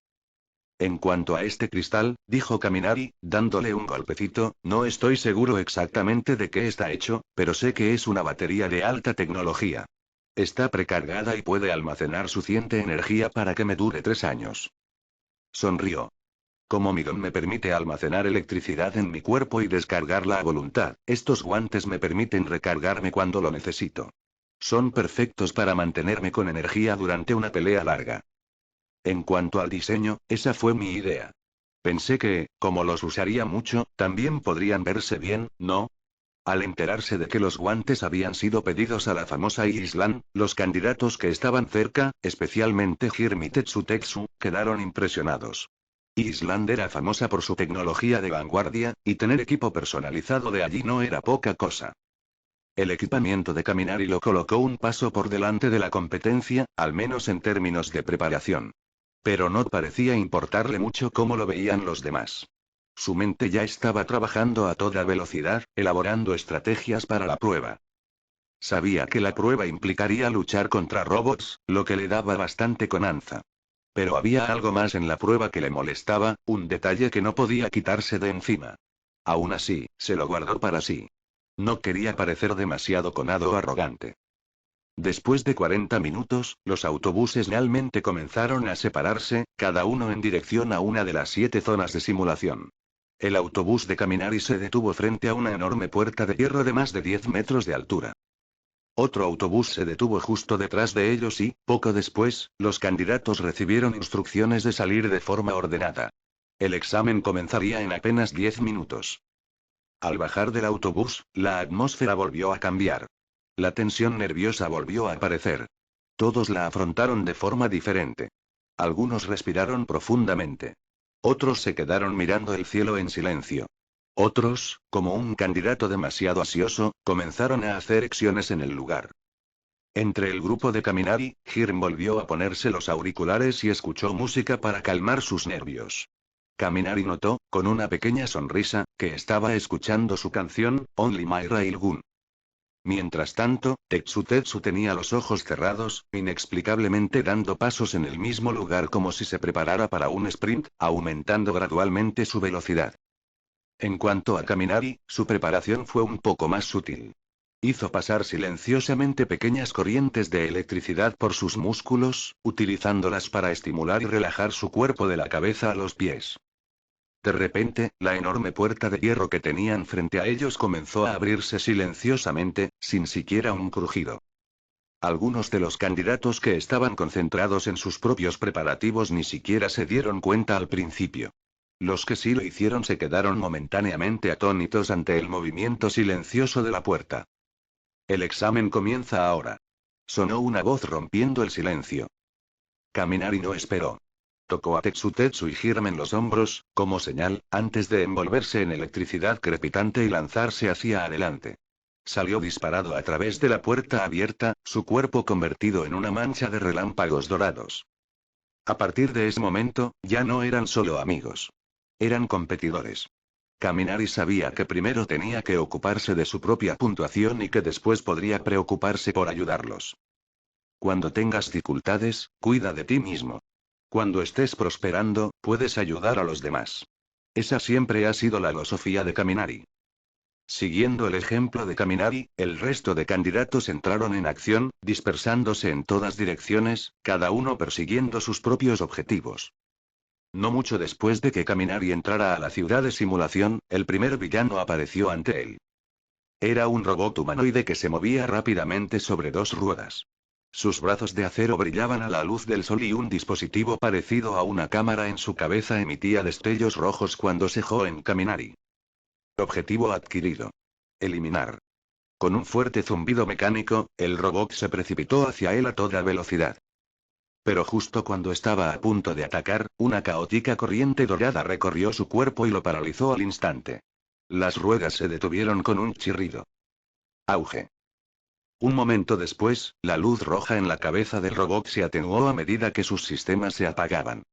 En cuanto a este cristal, dijo Kaminari, dándole un golpecito, no estoy seguro exactamente de qué está hecho, pero sé que es una batería de alta tecnología. Está precargada y puede almacenar suficiente energía para que me dure 3 años. Sonrió. Como mi don me permite almacenar electricidad en mi cuerpo y descargarla a voluntad, estos guantes me permiten recargarme cuando lo necesito. Son perfectos para mantenerme con energía durante una pelea larga. En cuanto al diseño, esa fue mi idea. Pensé que, como los usaría mucho, también podrían verse bien, ¿no? Al enterarse de que los guantes habían sido pedidos a la famosa Island, los candidatos que estaban cerca, especialmente Hirm y Tetsu, quedaron impresionados. Island era famosa por su tecnología de vanguardia, y tener equipo personalizado de allí no era poca cosa. El equipamiento de Kaminari lo colocó un paso por delante de la competencia, al menos en términos de preparación. Pero no parecía importarle mucho cómo lo veían los demás. Su mente ya estaba trabajando a toda velocidad, elaborando estrategias para la prueba. Sabía que la prueba implicaría luchar contra robots, lo que le daba bastante conanza. Pero había algo más en la prueba que le molestaba, un detalle que no podía quitarse de encima. Aún así, se lo guardó para sí. No quería parecer demasiado conado o arrogante. Después de 40 minutos, los autobuses realmente comenzaron a separarse, cada uno en dirección a una de las 7 zonas de simulación. El autobús de Kaminari se detuvo frente a una enorme puerta de hierro de más de 10 metros de altura. Otro autobús se detuvo justo detrás de ellos y, poco después, los candidatos recibieron instrucciones de salir de forma ordenada. El examen comenzaría en apenas 10 minutos. Al bajar del autobús, la atmósfera volvió a cambiar. La tensión nerviosa volvió a aparecer. Todos la afrontaron de forma diferente. Algunos respiraron profundamente. Otros se quedaron mirando el cielo en silencio. Otros, como un candidato demasiado ansioso, comenzaron a hacer acciones en el lugar. Entre el grupo de Kaminari, Hirm volvió a ponerse los auriculares y escuchó música para calmar sus nervios. Kaminari notó, con una pequeña sonrisa, que estaba escuchando su canción, Only My Railgun. Mientras tanto, Tetsu tenía los ojos cerrados, inexplicablemente dando pasos en el mismo lugar como si se preparara para un sprint, aumentando gradualmente su velocidad. En cuanto a Kaminari, su preparación fue un poco más sutil. Hizo pasar silenciosamente pequeñas corrientes de electricidad por sus músculos, utilizándolas para estimular y relajar su cuerpo de la cabeza a los pies. De repente, la enorme puerta de hierro que tenían frente a ellos comenzó a abrirse silenciosamente, sin siquiera un crujido. Algunos de los candidatos que estaban concentrados en sus propios preparativos ni siquiera se dieron cuenta al principio. Los que sí lo hicieron se quedaron momentáneamente atónitos ante el movimiento silencioso de la puerta. El examen comienza ahora. Sonó una voz rompiendo el silencio. Kaminari no esperó. Tocó a Tetsutetsu y Hiram en los hombros, como señal, antes de envolverse en electricidad crepitante y lanzarse hacia adelante. Salió disparado a través de la puerta abierta, su cuerpo convertido en una mancha de relámpagos dorados. A partir de ese momento, ya no eran solo amigos. Eran competidores. Kaminari sabía que primero tenía que ocuparse de su propia puntuación y que después podría preocuparse por ayudarlos. Cuando tengas dificultades, cuida de ti mismo. Cuando estés prosperando, puedes ayudar a los demás. Esa siempre ha sido la filosofía de Kaminari. Siguiendo el ejemplo de Kaminari, el resto de candidatos entraron en acción, dispersándose en todas direcciones, cada uno persiguiendo sus propios objetivos. No mucho después de que Kaminari entrara a la ciudad de simulación, el primer villano apareció ante él. Era un robot humanoide que se movía rápidamente sobre dos ruedas. Sus brazos de acero brillaban a la luz del sol y un dispositivo parecido a una cámara en su cabeza emitía destellos rojos cuando se fijó en Kaminari. Objetivo adquirido. Eliminar. Con un fuerte zumbido mecánico, el robot se precipitó hacia él a toda velocidad. Pero justo cuando estaba a punto de atacar, una caótica corriente dorada recorrió su cuerpo y lo paralizó al instante. Las ruedas se detuvieron con un chirrido. Auge. Un momento después, la luz roja en la cabeza del robot se atenuó a medida que sus sistemas se apagaban.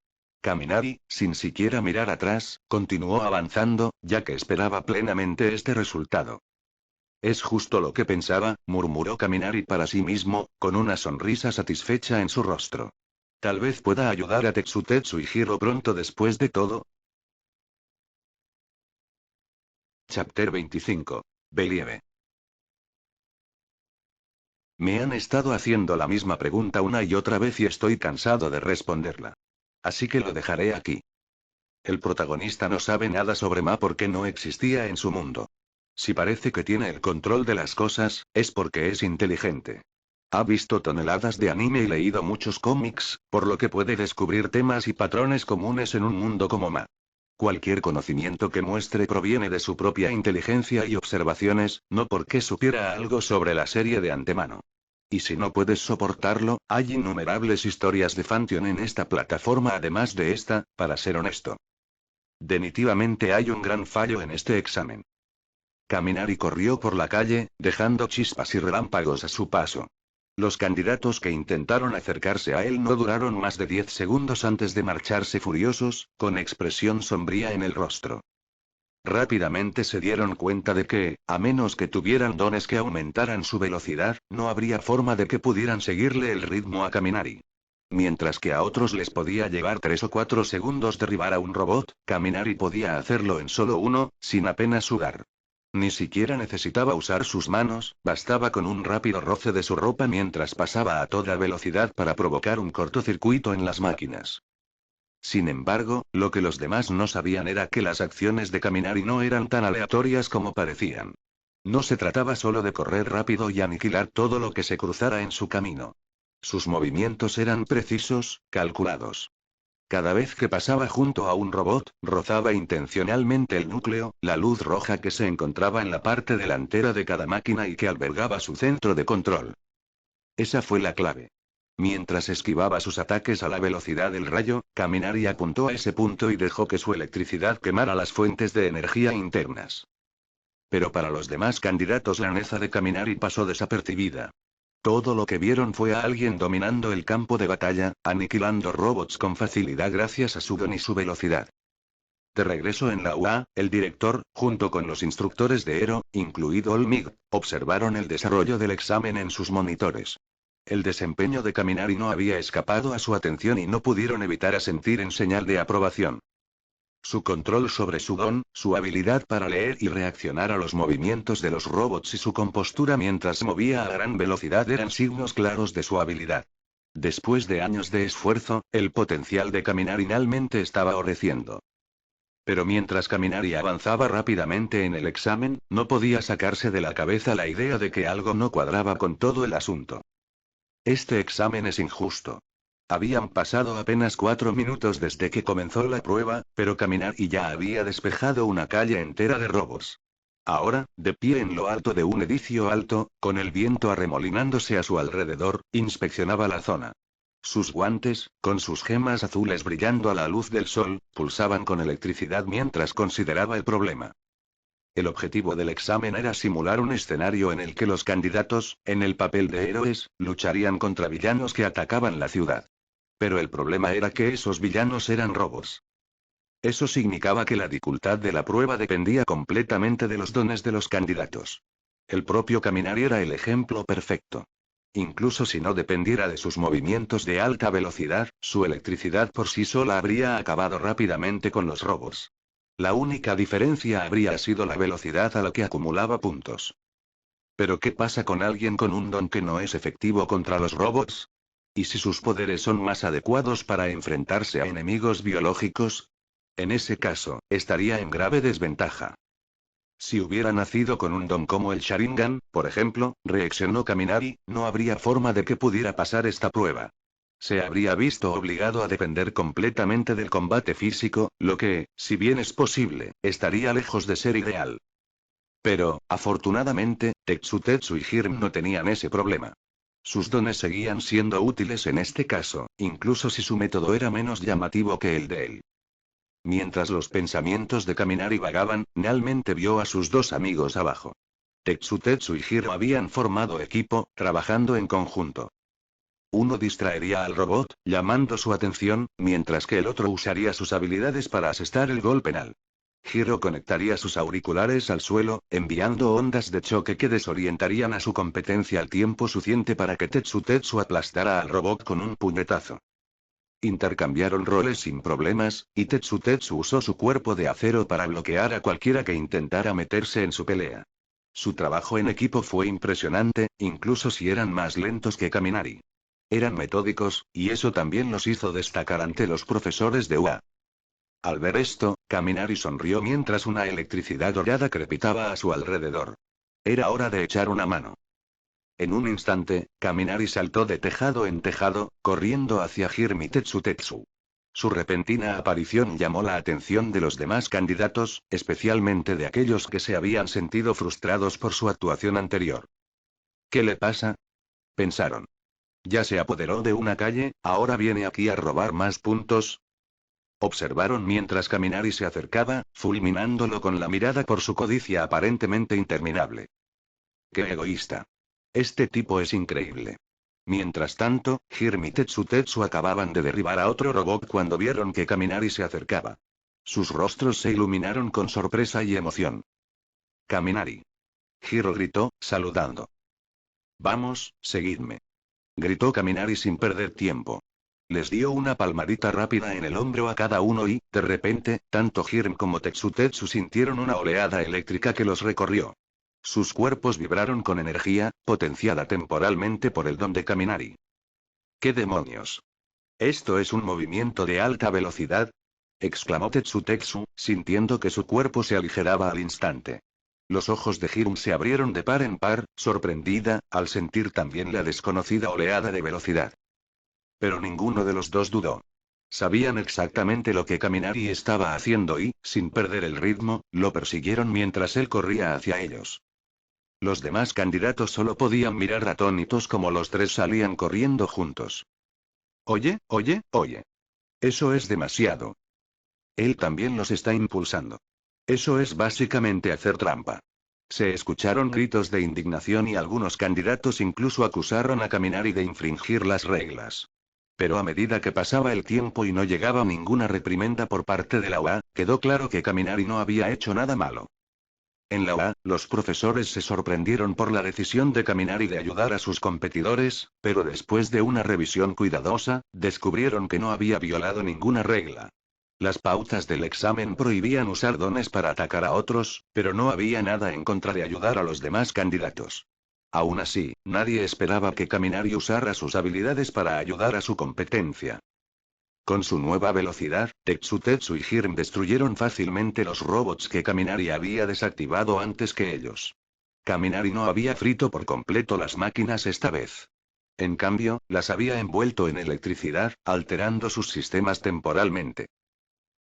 Kaminari, sin siquiera mirar atrás, continuó avanzando, ya que esperaba plenamente este resultado. Es justo lo que pensaba, murmuró Kaminari para sí mismo, con una sonrisa satisfecha en su rostro. Tal vez pueda ayudar a Tetsutetsu y Hiro pronto después de todo. Chapter 25. Believe. Me han estado haciendo la misma pregunta una y otra vez y estoy cansado de responderla. Así que lo dejaré aquí. El protagonista no sabe nada sobre Ma porque no existía en su mundo. Si parece que tiene el control de las cosas, es porque es inteligente. Ha visto toneladas de anime y leído muchos cómics, por lo que puede descubrir temas y patrones comunes en un mundo como Ma. Cualquier conocimiento que muestre proviene de su propia inteligencia y observaciones, no porque supiera algo sobre la serie de antemano. Y si no puedes soportarlo, hay innumerables historias de Fantion en esta plataforma además de esta, para ser honesto. Definitivamente hay un gran fallo en este examen. Kaminari corrió por la calle, dejando chispas y relámpagos a su paso. Los candidatos que intentaron acercarse a él no duraron más de 10 segundos antes de marcharse furiosos, con expresión sombría en el rostro. Rápidamente se dieron cuenta de que, a menos que tuvieran dones que aumentaran su velocidad, no habría forma de que pudieran seguirle el ritmo a Kaminari. Mientras que a otros les podía llevar 3 o 4 segundos derribar a un robot, Kaminari podía hacerlo en solo uno, sin apenas sudar. Ni siquiera necesitaba usar sus manos, bastaba con un rápido roce de su ropa mientras pasaba a toda velocidad para provocar un cortocircuito en las máquinas. Sin embargo, lo que los demás no sabían era que las acciones de Kaminari no eran tan aleatorias como parecían. No se trataba solo de correr rápido y aniquilar todo lo que se cruzara en su camino. Sus movimientos eran precisos, calculados. Cada vez que pasaba junto a un robot, rozaba intencionalmente el núcleo, la luz roja que se encontraba en la parte delantera de cada máquina y que albergaba su centro de control. Esa fue la clave. Mientras esquivaba sus ataques a la velocidad del rayo, Kaminari apuntó a ese punto y dejó que su electricidad quemara las fuentes de energía internas. Pero para los demás candidatos la neza de Kaminari pasó desapercibida. Todo lo que vieron fue a alguien dominando el campo de batalla, aniquilando robots con facilidad gracias a su don y su velocidad. De regreso en la UA, el director, junto con los instructores de Ero, incluido Olmig, observaron el desarrollo del examen en sus monitores. El desempeño de Kaminari no había escapado a su atención y no pudieron evitar asentir en señal de aprobación. Su control sobre su don, su habilidad para leer y reaccionar a los movimientos de los robots y su compostura mientras se movía a gran velocidad eran signos claros de su habilidad. Después de años de esfuerzo, el potencial de Kaminari finalmente estaba floreciendo. Pero mientras Kaminari avanzaba rápidamente en el examen, no podía sacarse de la cabeza la idea de que algo no cuadraba con todo el asunto. Este examen es injusto. Habían pasado apenas 4 minutos desde que comenzó la prueba, pero Kaminari ya había despejado una calle entera de robos. Ahora, de pie en lo alto de un edificio alto, con el viento arremolinándose a su alrededor, inspeccionaba la zona. Sus guantes, con sus gemas azules brillando a la luz del sol, pulsaban con electricidad mientras consideraba el problema. El objetivo del examen era simular un escenario en el que los candidatos, en el papel de héroes, lucharían contra villanos que atacaban la ciudad. Pero el problema era que esos villanos eran robos. Eso significaba que la dificultad de la prueba dependía completamente de los dones de los candidatos. El propio Kaminari era el ejemplo perfecto. Incluso si no dependiera de sus movimientos de alta velocidad, su electricidad por sí sola habría acabado rápidamente con los robos. La única diferencia habría sido la velocidad a la que acumulaba puntos. Pero ¿qué pasa con alguien con un don que no es efectivo contra los robots? ¿Y si sus poderes son más adecuados para enfrentarse a enemigos biológicos? En ese caso, estaría en grave desventaja. Si hubiera nacido con un don como el Sharingan, por ejemplo, reaccionó Kaminari, no habría forma de que pudiera pasar esta prueba. Se habría visto obligado a depender completamente del combate físico, lo que, si bien es posible, estaría lejos de ser ideal. Pero, afortunadamente, Tetsu y Hirm no tenían ese problema. Sus dones seguían siendo útiles en este caso, incluso si su método era menos llamativo que el de él. Mientras los pensamientos de Kaminari vagaban, realmente vio a sus dos amigos abajo. Tetsu y Hiro habían formado equipo, trabajando en conjunto. Uno distraería al robot, llamando su atención, mientras que el otro usaría sus habilidades para asestar el gol penal. Hiro conectaría sus auriculares al suelo, enviando ondas de choque que desorientarían a su competencia al tiempo suficiente para que Tetsu aplastara al robot con un puñetazo. Intercambiaron roles sin problemas, y Tetsu usó su cuerpo de acero para bloquear a cualquiera que intentara meterse en su pelea. Su trabajo en equipo fue impresionante, incluso si eran más lentos que Kaminari. Eran metódicos, y eso también los hizo destacar ante los profesores de UA. Al ver esto, Kaminari sonrió mientras una electricidad dorada crepitaba a su alrededor. Era hora de echar una mano. En un instante, Kaminari saltó de tejado en tejado, corriendo hacia Hirmi Tetsu. Su repentina aparición llamó la atención de los demás candidatos, especialmente de aquellos que se habían sentido frustrados por su actuación anterior. ¿Qué le pasa? Pensaron. Ya se apoderó de una calle, ahora viene aquí a robar más puntos. Observaron mientras Kaminari se acercaba, fulminándolo con la mirada por su codicia aparentemente interminable. ¡Qué egoísta! Este tipo es increíble. Mientras tanto, Hirm y Tetsu acababan de derribar a otro robot cuando vieron que Kaminari se acercaba. Sus rostros se iluminaron con sorpresa y emoción. Kaminari. Hiro gritó, saludando. Vamos, seguidme. Gritó Kaminari sin perder tiempo. Les dio una palmadita rápida en el hombro a cada uno y, de repente, tanto Hirm como Tetsu sintieron una oleada eléctrica que los recorrió. Sus cuerpos vibraron con energía, potenciada temporalmente por el don de Kaminari. ¿Qué demonios? ¿Esto es un movimiento de alta velocidad? Exclamó Tetsu, sintiendo que su cuerpo se aligeraba al instante. Los ojos de Hirm se abrieron de par en par, sorprendida, al sentir también la desconocida oleada de velocidad. Pero ninguno de los dos dudó. Sabían exactamente lo que Kaminari estaba haciendo y, sin perder el ritmo, lo persiguieron mientras él corría hacia ellos. Los demás candidatos solo podían mirar atónitos como los tres salían corriendo juntos. Oye, oye, oye. Eso es demasiado. Él también los está impulsando. Eso es básicamente hacer trampa. Se escucharon gritos de indignación y algunos candidatos incluso acusaron a Kaminari de infringir las reglas. Pero a medida que pasaba el tiempo y no llegaba ninguna reprimenda por parte de la UA, quedó claro que Kaminari no había hecho nada malo. En la UA, los profesores se sorprendieron por la decisión de Kaminari de ayudar a sus competidores, pero después de una revisión cuidadosa, descubrieron que no había violado ninguna regla. Las pautas del examen prohibían usar dones para atacar a otros, pero no había nada en contra de ayudar a los demás candidatos. Aún así, nadie esperaba que Kaminari usara sus habilidades para ayudar a su competencia. Con su nueva velocidad, Tetsutetsu y Hirm destruyeron fácilmente los robots que Kaminari había desactivado antes que ellos. Kaminari no había frito por completo las máquinas esta vez. En cambio, las había envuelto en electricidad, alterando sus sistemas temporalmente.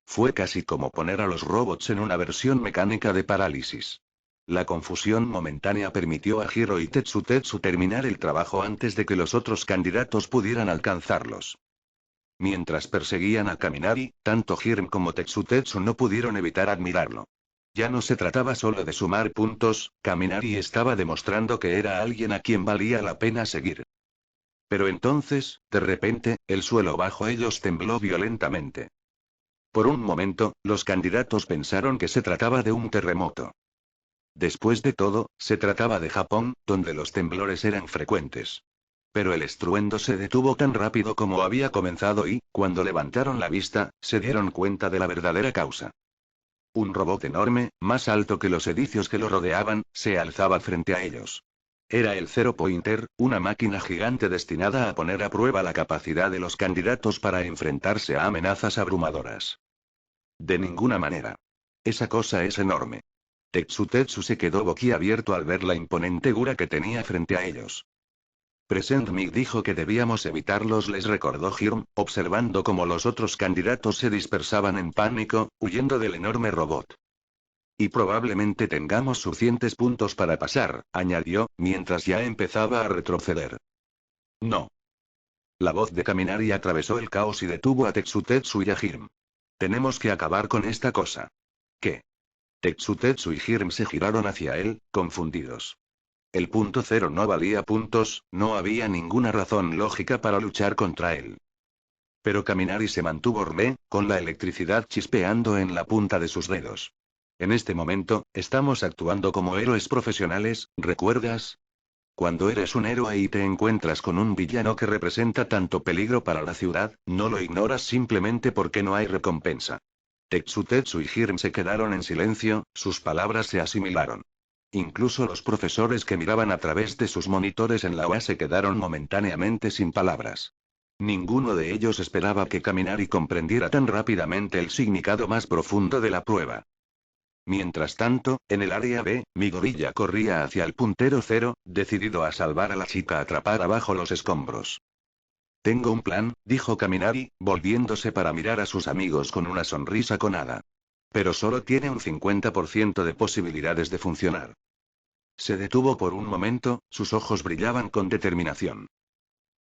Fue casi como poner a los robots en una versión mecánica de parálisis. La confusión momentánea permitió a Hiro y Tetsutetsu terminar el trabajo antes de que los otros candidatos pudieran alcanzarlos. Mientras perseguían a Kaminari, tanto Hirm como Tetsutetsu no pudieron evitar admirarlo. Ya no se trataba solo de sumar puntos, Kaminari estaba demostrando que era alguien a quien valía la pena seguir. Pero entonces, de repente, el suelo bajo ellos tembló violentamente. Por un momento, los candidatos pensaron que se trataba de un terremoto. Después de todo, se trataba de Japón, donde los temblores eran frecuentes. Pero el estruendo se detuvo tan rápido como había comenzado y, cuando levantaron la vista, se dieron cuenta de la verdadera causa. Un robot enorme, más alto que los edificios que lo rodeaban, se alzaba frente a ellos. Era el Zero Pointer, una máquina gigante destinada a poner a prueba la capacidad de los candidatos para enfrentarse a amenazas abrumadoras. De ninguna manera. Esa cosa es enorme. Tetsutetsu se quedó boquiabierto al ver la imponente gura que tenía frente a ellos. Present Mig dijo que debíamos evitarlos, les recordó Hirm, observando cómo los otros candidatos se dispersaban en pánico, huyendo del enorme robot. Y probablemente tengamos suficientes puntos para pasar, añadió, mientras ya empezaba a retroceder. No. La voz de Kaminari atravesó el caos y detuvo a Tetsutetsu y a Hirm. Tenemos que acabar con esta cosa. ¿Qué? Tetsutetsu y Hirm se giraron hacia él, confundidos. El punto cero no valía puntos, no había ninguna razón lógica para luchar contra él. Pero Kaminari se mantuvo firme, con la electricidad chispeando en la punta de sus dedos. En este momento, estamos actuando como héroes profesionales, ¿recuerdas? Cuando eres un héroe y te encuentras con un villano que representa tanto peligro para la ciudad, no lo ignoras simplemente porque no hay recompensa. Tetsutetsu y Hirm se quedaron en silencio, sus palabras se asimilaron. Incluso los profesores que miraban a través de sus monitores en la UA se quedaron momentáneamente sin palabras. Ninguno de ellos esperaba que Kaminari comprendiera tan rápidamente el significado más profundo de la prueba. Mientras tanto, en el área B, mi gorilla corría hacia el puntero cero, decidido a salvar a la chica atrapada bajo los escombros. Tengo un plan, dijo Kaminari, volviéndose para mirar a sus amigos con una sonrisa conada. Pero solo tiene un 50% de posibilidades de funcionar. Se detuvo por un momento, sus ojos brillaban con determinación.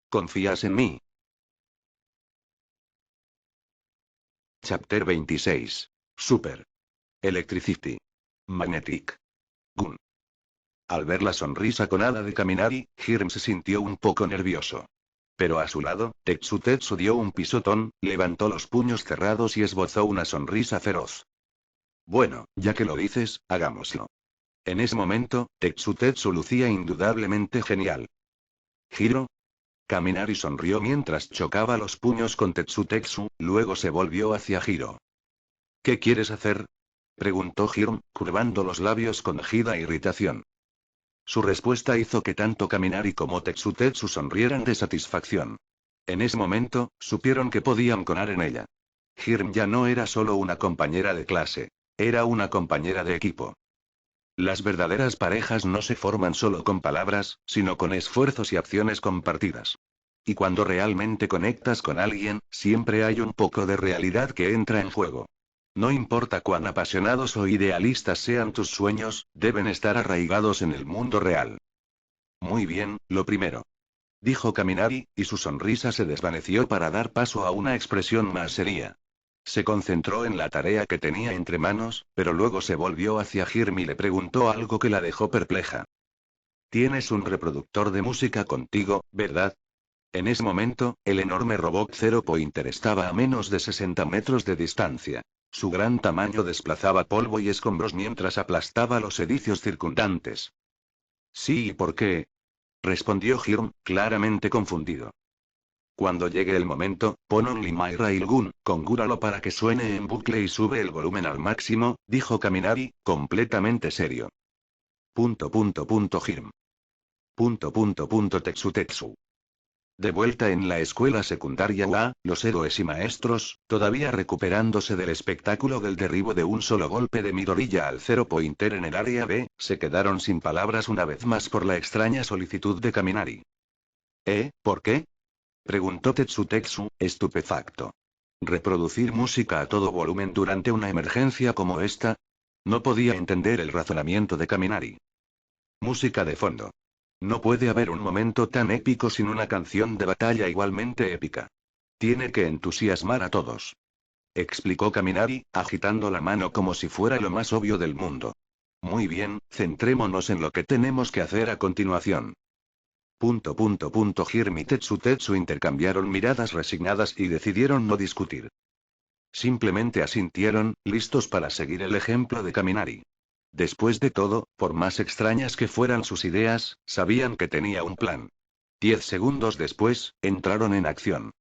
¿Confías en mí? Chapter 26. Super. Electricity. Magnetic. Gun. Al ver la sonrisa conada de Kaminari, Hirm se sintió un poco nervioso. Pero a su lado, Tetsutetsu dio un pisotón, levantó los puños cerrados y esbozó una sonrisa feroz. Bueno, ya que lo dices, hagámoslo. En ese momento, Tetsutetsu lucía indudablemente genial. ¿Hiro? Kaminari sonrió mientras chocaba los puños con Tetsutetsu, luego se volvió hacia Hiro. ¿Qué quieres hacer? Preguntó Hiro, curvando los labios con gira irritación. Su respuesta hizo que tanto Kaminari como Tetsutetsu sonrieran de satisfacción. En ese momento, supieron que podían confiar en ella. Hirm ya no era solo una compañera de clase. Era una compañera de equipo. Las verdaderas parejas no se forman solo con palabras, sino con esfuerzos y acciones compartidas. Y cuando realmente conectas con alguien, siempre hay un poco de realidad que entra en juego. No importa cuán apasionados o idealistas sean tus sueños, deben estar arraigados en el mundo real. Muy bien, lo primero. Dijo Kaminari, y su sonrisa se desvaneció para dar paso a una expresión más seria. Se concentró en la tarea que tenía entre manos, pero luego se volvió hacia Hirm y le preguntó algo que la dejó perpleja. Tienes un reproductor de música contigo, ¿verdad? En ese momento, el enorme robot Zero Pointer estaba a menos de 60 metros de distancia. Su gran tamaño desplazaba polvo y escombros mientras aplastaba los edificios circundantes. Sí, ¿y por qué? Respondió Hirm, claramente confundido. Cuando llegue el momento, pon Only My Railgun, congúralo para que suene en bucle y sube el volumen al máximo, dijo Kaminari, completamente serio. Hirm. Tetsutetsu. De vuelta en la escuela secundaria UA, los héroes y maestros, todavía recuperándose del espectáculo del derribo de un solo golpe de Midoriya al Zero Pointer en el área B, se quedaron sin palabras una vez más por la extraña solicitud de Kaminari. ¿Por qué? Preguntó Tetsu, estupefacto. ¿Reproducir música a todo volumen durante una emergencia como esta? No podía entender el razonamiento de Kaminari. Música de fondo. No puede haber un momento tan épico sin una canción de batalla igualmente épica. Tiene que entusiasmar a todos. Explicó Kaminari, agitando la mano como si fuera lo más obvio del mundo. Muy bien, centrémonos en lo que tenemos que hacer a continuación. Hirm y Tetsu intercambiaron miradas resignadas y decidieron no discutir. Simplemente asintieron, listos para seguir el ejemplo de Kaminari. Después de todo, por más extrañas que fueran sus ideas, sabían que tenía un plan. 10 segundos después, entraron en acción.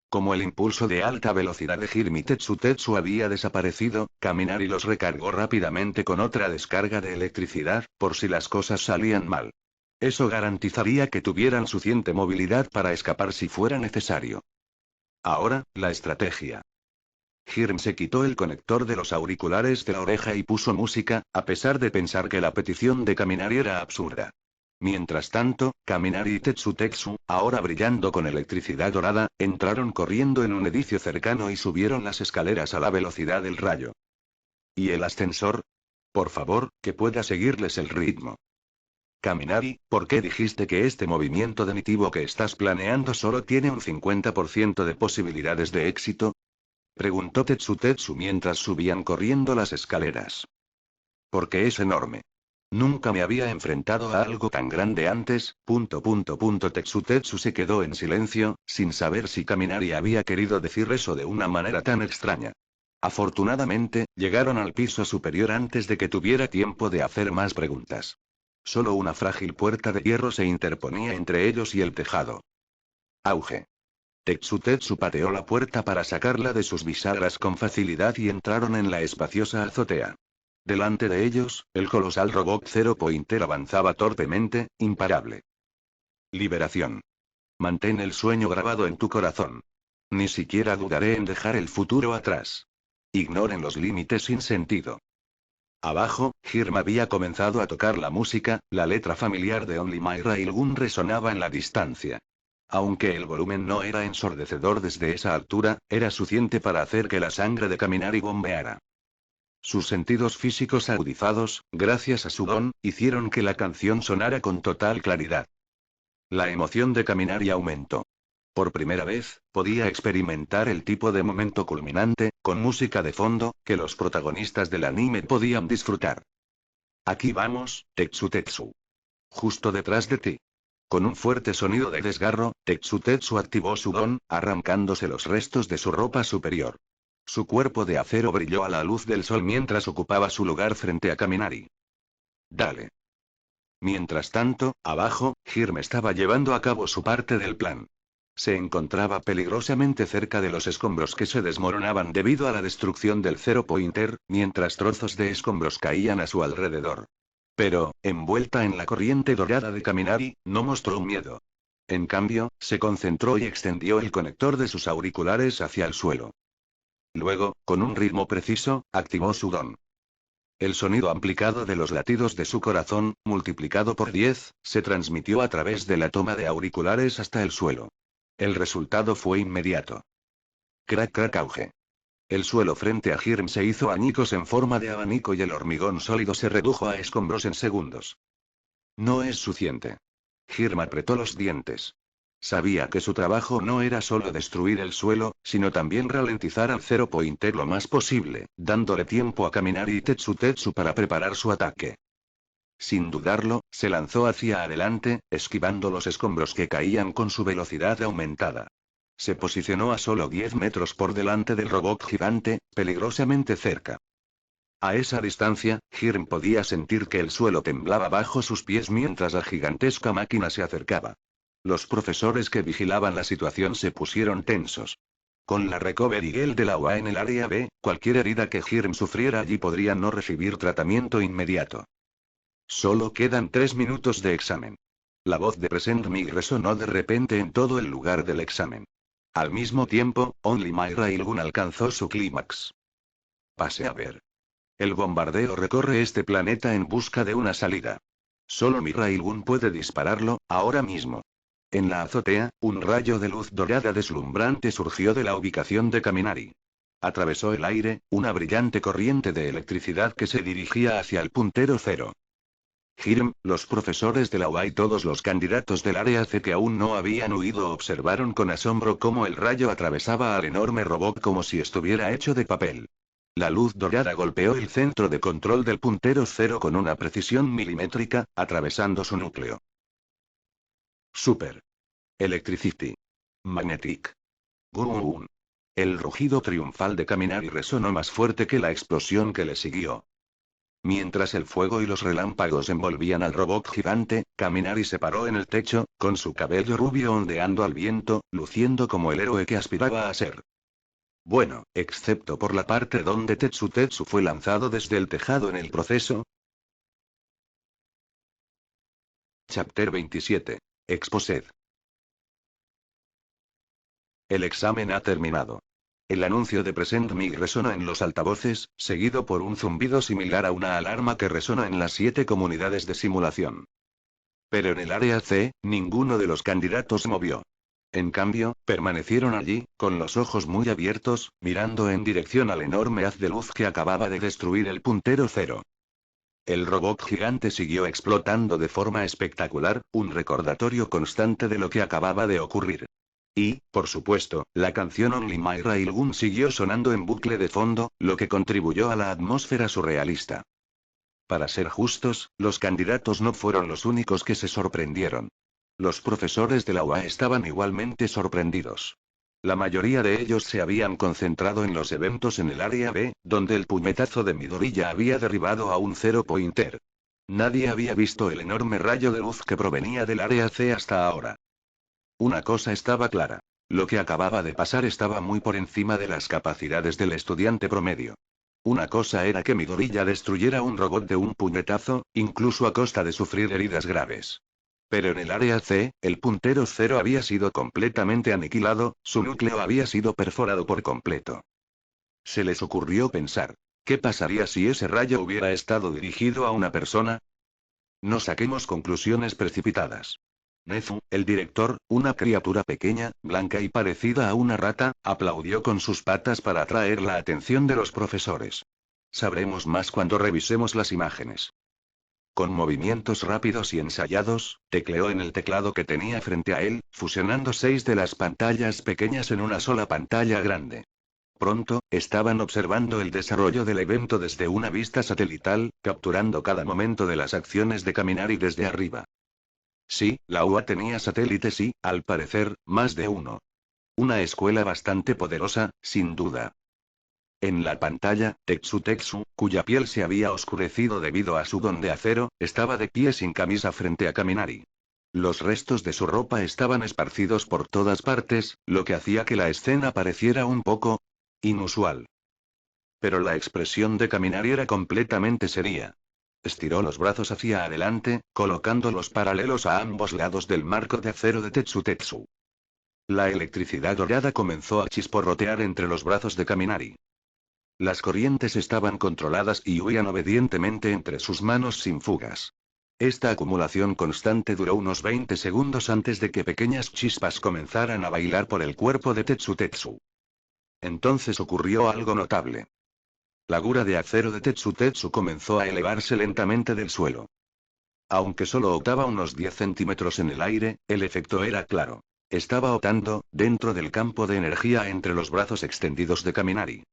Como el impulso de alta velocidad de Hirm y Tetsu había desaparecido, Kaminari los recargó rápidamente con otra descarga de electricidad, por si las cosas salían mal. Eso garantizaría que tuvieran suficiente movilidad para escapar si fuera necesario. Ahora, la estrategia. Hirm se quitó el conector de los auriculares de la oreja y puso música, a pesar de pensar que la petición de Kaminari era absurda. Mientras tanto, Kaminari y Tetsu, ahora brillando con electricidad dorada, entraron corriendo en un edificio cercano y subieron las escaleras a la velocidad del rayo. ¿Y el ascensor? Por favor, que pueda seguirles el ritmo. Kaminari, ¿por qué dijiste que este movimiento definitivo que estás planeando solo tiene un 50% de posibilidades de éxito? Preguntó Tetsu mientras subían corriendo las escaleras. Porque es enorme. Nunca me había enfrentado a algo tan grande antes. Tetsu se quedó en silencio, sin saber si Kaminari había querido decir eso de una manera tan extraña. Afortunadamente, llegaron al piso superior antes de que tuviera tiempo de hacer más preguntas. Solo una frágil puerta de hierro se interponía entre ellos y el tejado. Auge. Tetsu pateó la puerta para sacarla de sus bisagras con facilidad y entraron en la espaciosa azotea. Delante de ellos, el colosal robot Zero Pointer avanzaba torpemente, imparable. Liberación. Mantén el sueño grabado en tu corazón. Ni siquiera dudaré en dejar el futuro atrás. Ignoren los límites sin sentido. Abajo, Hirm había comenzado a tocar la música, la letra familiar de Only My Railgun resonaba en la distancia. Aunque el volumen no era ensordecedor desde esa altura, era suficiente para hacer que la sangre de Kaminari bombeara. Sus sentidos físicos agudizados, gracias a su don, hicieron que la canción sonara con total claridad. La emoción de Kaminari aumentó. Por primera vez, podía experimentar el tipo de momento culminante, con música de fondo, que los protagonistas del anime podían disfrutar. Aquí vamos, Tetsu. Justo detrás de ti. Con un fuerte sonido de desgarro, Tetsu activó su don, arrancándose los restos de su ropa superior. Su cuerpo de acero brilló a la luz del sol mientras ocupaba su lugar frente a Kaminari. Dale. Mientras tanto, abajo, Hirm estaba llevando a cabo su parte del plan. Se encontraba peligrosamente cerca de los escombros que se desmoronaban debido a la destrucción del Zero Pointer, mientras trozos de escombros caían a su alrededor. Pero, envuelta en la corriente dorada de Kaminari, no mostró miedo. En cambio, se concentró y extendió el conector de sus auriculares hacia el suelo. Luego, con un ritmo preciso, activó su don. El sonido amplificado de los latidos de su corazón, multiplicado por 10, se transmitió a través de la toma de auriculares hasta el suelo. El resultado fue inmediato. Crack crack auge. El suelo frente a Hirm se hizo añicos en forma de abanico y el hormigón sólido se redujo a escombros en segundos. No es suficiente. Hirm apretó los dientes. Sabía que su trabajo no era solo destruir el suelo, sino también ralentizar al Zero Pointer lo más posible, dándole tiempo a Kaminari y Tetsu para preparar su ataque. Sin dudarlo, se lanzó hacia adelante, esquivando los escombros que caían con su velocidad aumentada. Se posicionó a solo 10 metros por delante del robot gigante, peligrosamente cerca. A esa distancia, Hirm podía sentir que el suelo temblaba bajo sus pies mientras la gigantesca máquina se acercaba. Los profesores que vigilaban la situación se pusieron tensos. Con la Recovery Girl de la UA en el área B, cualquier herida que Hirm sufriera allí podría no recibir tratamiento inmediato. Solo quedan 3 minutos de examen. La voz de Present Mig resonó de repente en todo el lugar del examen. Al mismo tiempo, Only My Railgun alcanzó su clímax. Pase a ver. El bombardeo recorre este planeta en busca de una salida. Solo mi Railgun puede dispararlo, ahora mismo. En la azotea, un rayo de luz dorada deslumbrante surgió de la ubicación de Kaminari. Atravesó el aire, una brillante corriente de electricidad que se dirigía hacia el puntero cero. Hiram, los profesores de la UA y todos los candidatos del área C que aún no habían huido observaron con asombro cómo el rayo atravesaba al enorme robot como si estuviera hecho de papel. La luz dorada golpeó el centro de control del puntero cero con una precisión milimétrica, atravesando su núcleo. Super. Electricity. Magnetic. Gun. El rugido triunfal de Kaminari resonó más fuerte que la explosión que le siguió. Mientras el fuego y los relámpagos envolvían al robot gigante, Kaminari se paró en el techo, con su cabello rubio ondeando al viento, luciendo como el héroe que aspiraba a ser. Bueno, excepto por la parte donde Tetsu fue lanzado desde el tejado en el proceso. Chapter 27. Exposed. El examen ha terminado. El anuncio de Present Mig resonó en los altavoces, seguido por un zumbido similar a una alarma que resonó en las 7 comunidades de simulación. Pero en el área C, ninguno de los candidatos movió. En cambio, permanecieron allí, con los ojos muy abiertos, mirando en dirección al enorme haz de luz que acababa de destruir el puntero cero. El robot gigante siguió explotando de forma espectacular, un recordatorio constante de lo que acababa de ocurrir. Y, por supuesto, la canción Only My Railgun siguió sonando en bucle de fondo, lo que contribuyó a la atmósfera surrealista. Para ser justos, los candidatos no fueron los únicos que se sorprendieron. Los profesores de la UA estaban igualmente sorprendidos. La mayoría de ellos se habían concentrado en los eventos en el área B, donde el puñetazo de Midoriya había derribado a un Zero Pointer. Nadie había visto el enorme rayo de luz que provenía del área C hasta ahora. Una cosa estaba clara. Lo que acababa de pasar estaba muy por encima de las capacidades del estudiante promedio. Una cosa era que Midoriya destruyera un robot de un puñetazo, incluso a costa de sufrir heridas graves. Pero en el área C, el puntero cero había sido completamente aniquilado, su núcleo había sido perforado por completo. Se les ocurrió pensar, ¿qué pasaría si ese rayo hubiera estado dirigido a una persona? No saquemos conclusiones precipitadas. Nezu, el director, una criatura pequeña, blanca y parecida a una rata, aplaudió con sus patas para atraer la atención de los profesores. Sabremos más cuando revisemos las imágenes. Con movimientos rápidos y ensayados, tecleó en el teclado que tenía frente a él, fusionando 6 de las pantallas pequeñas en una sola pantalla grande. Pronto, estaban observando el desarrollo del evento desde una vista satelital, capturando cada momento de las acciones de Kaminari desde arriba. Sí, la UA tenía satélites y, al parecer, más de uno. Una escuela bastante poderosa, sin duda. En la pantalla, Tetsu, cuya piel se había oscurecido debido a su don de acero, estaba de pie sin camisa frente a Kaminari. Los restos de su ropa estaban esparcidos por todas partes, lo que hacía que la escena pareciera un poco inusual. Pero la expresión de Kaminari era completamente seria. Estiró los brazos hacia adelante, colocándolos paralelos a ambos lados del marco de acero de Tetsu. La electricidad dorada comenzó a chisporrotear entre los brazos de Kaminari. Las corrientes estaban controladas y huían obedientemente entre sus manos sin fugas. Esta acumulación constante duró unos 20 segundos antes de que pequeñas chispas comenzaran a bailar por el cuerpo de Tetsu. Entonces ocurrió algo notable. La gura de acero de Tetsu comenzó a elevarse lentamente del suelo. Aunque solo ocultaba unos 10 centímetros en el aire, el efecto era claro. Estaba ocultando, dentro del campo de energía entre los brazos extendidos de Kaminari.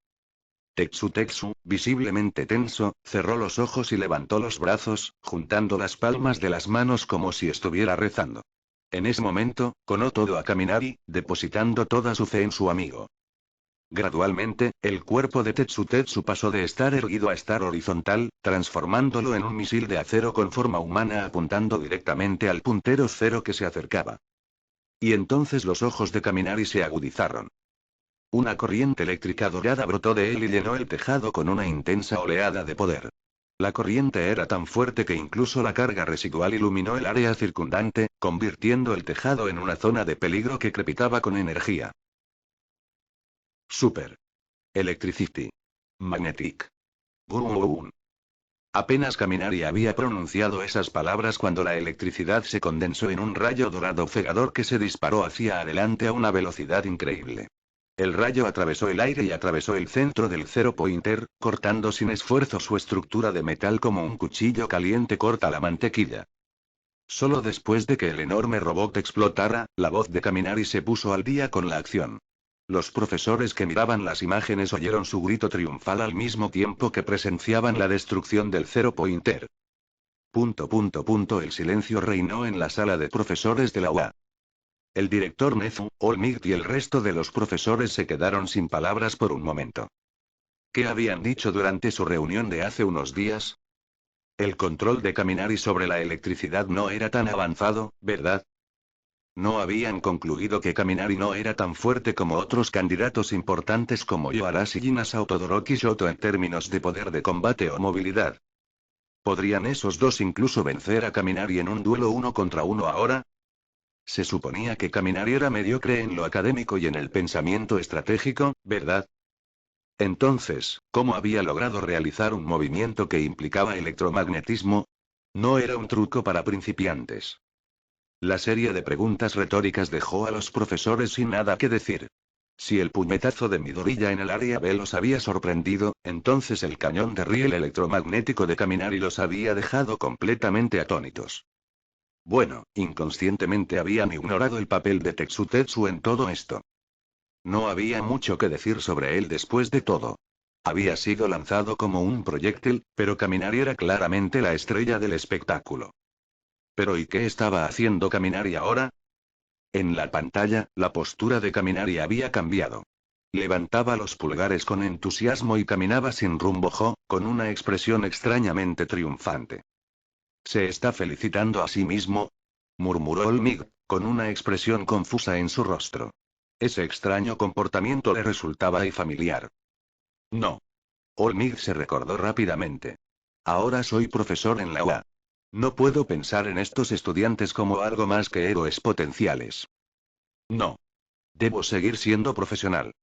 Tetsu, visiblemente tenso, cerró los ojos y levantó los brazos, juntando las palmas de las manos como si estuviera rezando. En ese momento, conó todo a Kaminari, depositando toda su fe en su amigo. Gradualmente, el cuerpo de Tetsu pasó de estar erguido a estar horizontal, transformándolo en un misil de acero con forma humana apuntando directamente al puntero cero que se acercaba. Y entonces los ojos de Kaminari se agudizaron. Una corriente eléctrica dorada brotó de él y llenó el tejado con una intensa oleada de poder. La corriente era tan fuerte que incluso la carga residual iluminó el área circundante, convirtiendo el tejado en una zona de peligro que crepitaba con energía. Super. Electricity. Magnetic. Boom. Apenas Kaminari había pronunciado esas palabras cuando la electricidad se condensó en un rayo dorado cegador que se disparó hacia adelante a una velocidad increíble. El rayo atravesó el aire y atravesó el centro del Zero Pointer, cortando sin esfuerzo su estructura de metal como un cuchillo caliente corta la mantequilla. Solo después de que el enorme robot explotara, la voz de Kaminari se puso al día con la acción. Los profesores que miraban las imágenes oyeron su grito triunfal al mismo tiempo que presenciaban la destrucción del Zero Pointer. El silencio reinó en la sala de profesores de la UA. El director Nezu, Olmigt y el resto de los profesores se quedaron sin palabras por un momento. ¿Qué habían dicho durante su reunión de hace unos días? El control de Kaminari sobre la electricidad no era tan avanzado, ¿verdad? ¿No habían concluido que Kaminari no era tan fuerte como otros candidatos importantes como Yoarashi y Nasa o Todoroki Shoto en términos de poder de combate o movilidad? ¿Podrían esos dos incluso vencer a Kaminari en un duelo 1 contra 1 ahora? Se suponía que Kaminari era mediocre en lo académico y en el pensamiento estratégico, ¿verdad? Entonces, ¿cómo había logrado realizar un movimiento que implicaba electromagnetismo? No era un truco para principiantes. La serie de preguntas retóricas dejó a los profesores sin nada que decir. Si el puñetazo de Midoriya en el área B los había sorprendido, entonces el cañón de riel electromagnético de Kaminari los había dejado completamente atónitos. Bueno, inconscientemente habían ignorado el papel de Tetsutetsu en todo esto. No había mucho que decir sobre él después de todo. Había sido lanzado como un proyectil, pero Kaminari era claramente la estrella del espectáculo. ¿Pero y qué estaba haciendo Kaminari ahora? En la pantalla, la postura de Kaminari había cambiado. Levantaba los pulgares con entusiasmo y caminaba sin rumbo, con una expresión extrañamente triunfante. ¿Se está felicitando a sí mismo?, murmuró Olmigt, con una expresión confusa en su rostro. Ese extraño comportamiento le resultaba familiar. No. Olmigt se recordó rápidamente. Ahora soy profesor en la UA. No puedo pensar en estos estudiantes como algo más que héroes potenciales. No. Debo seguir siendo profesional.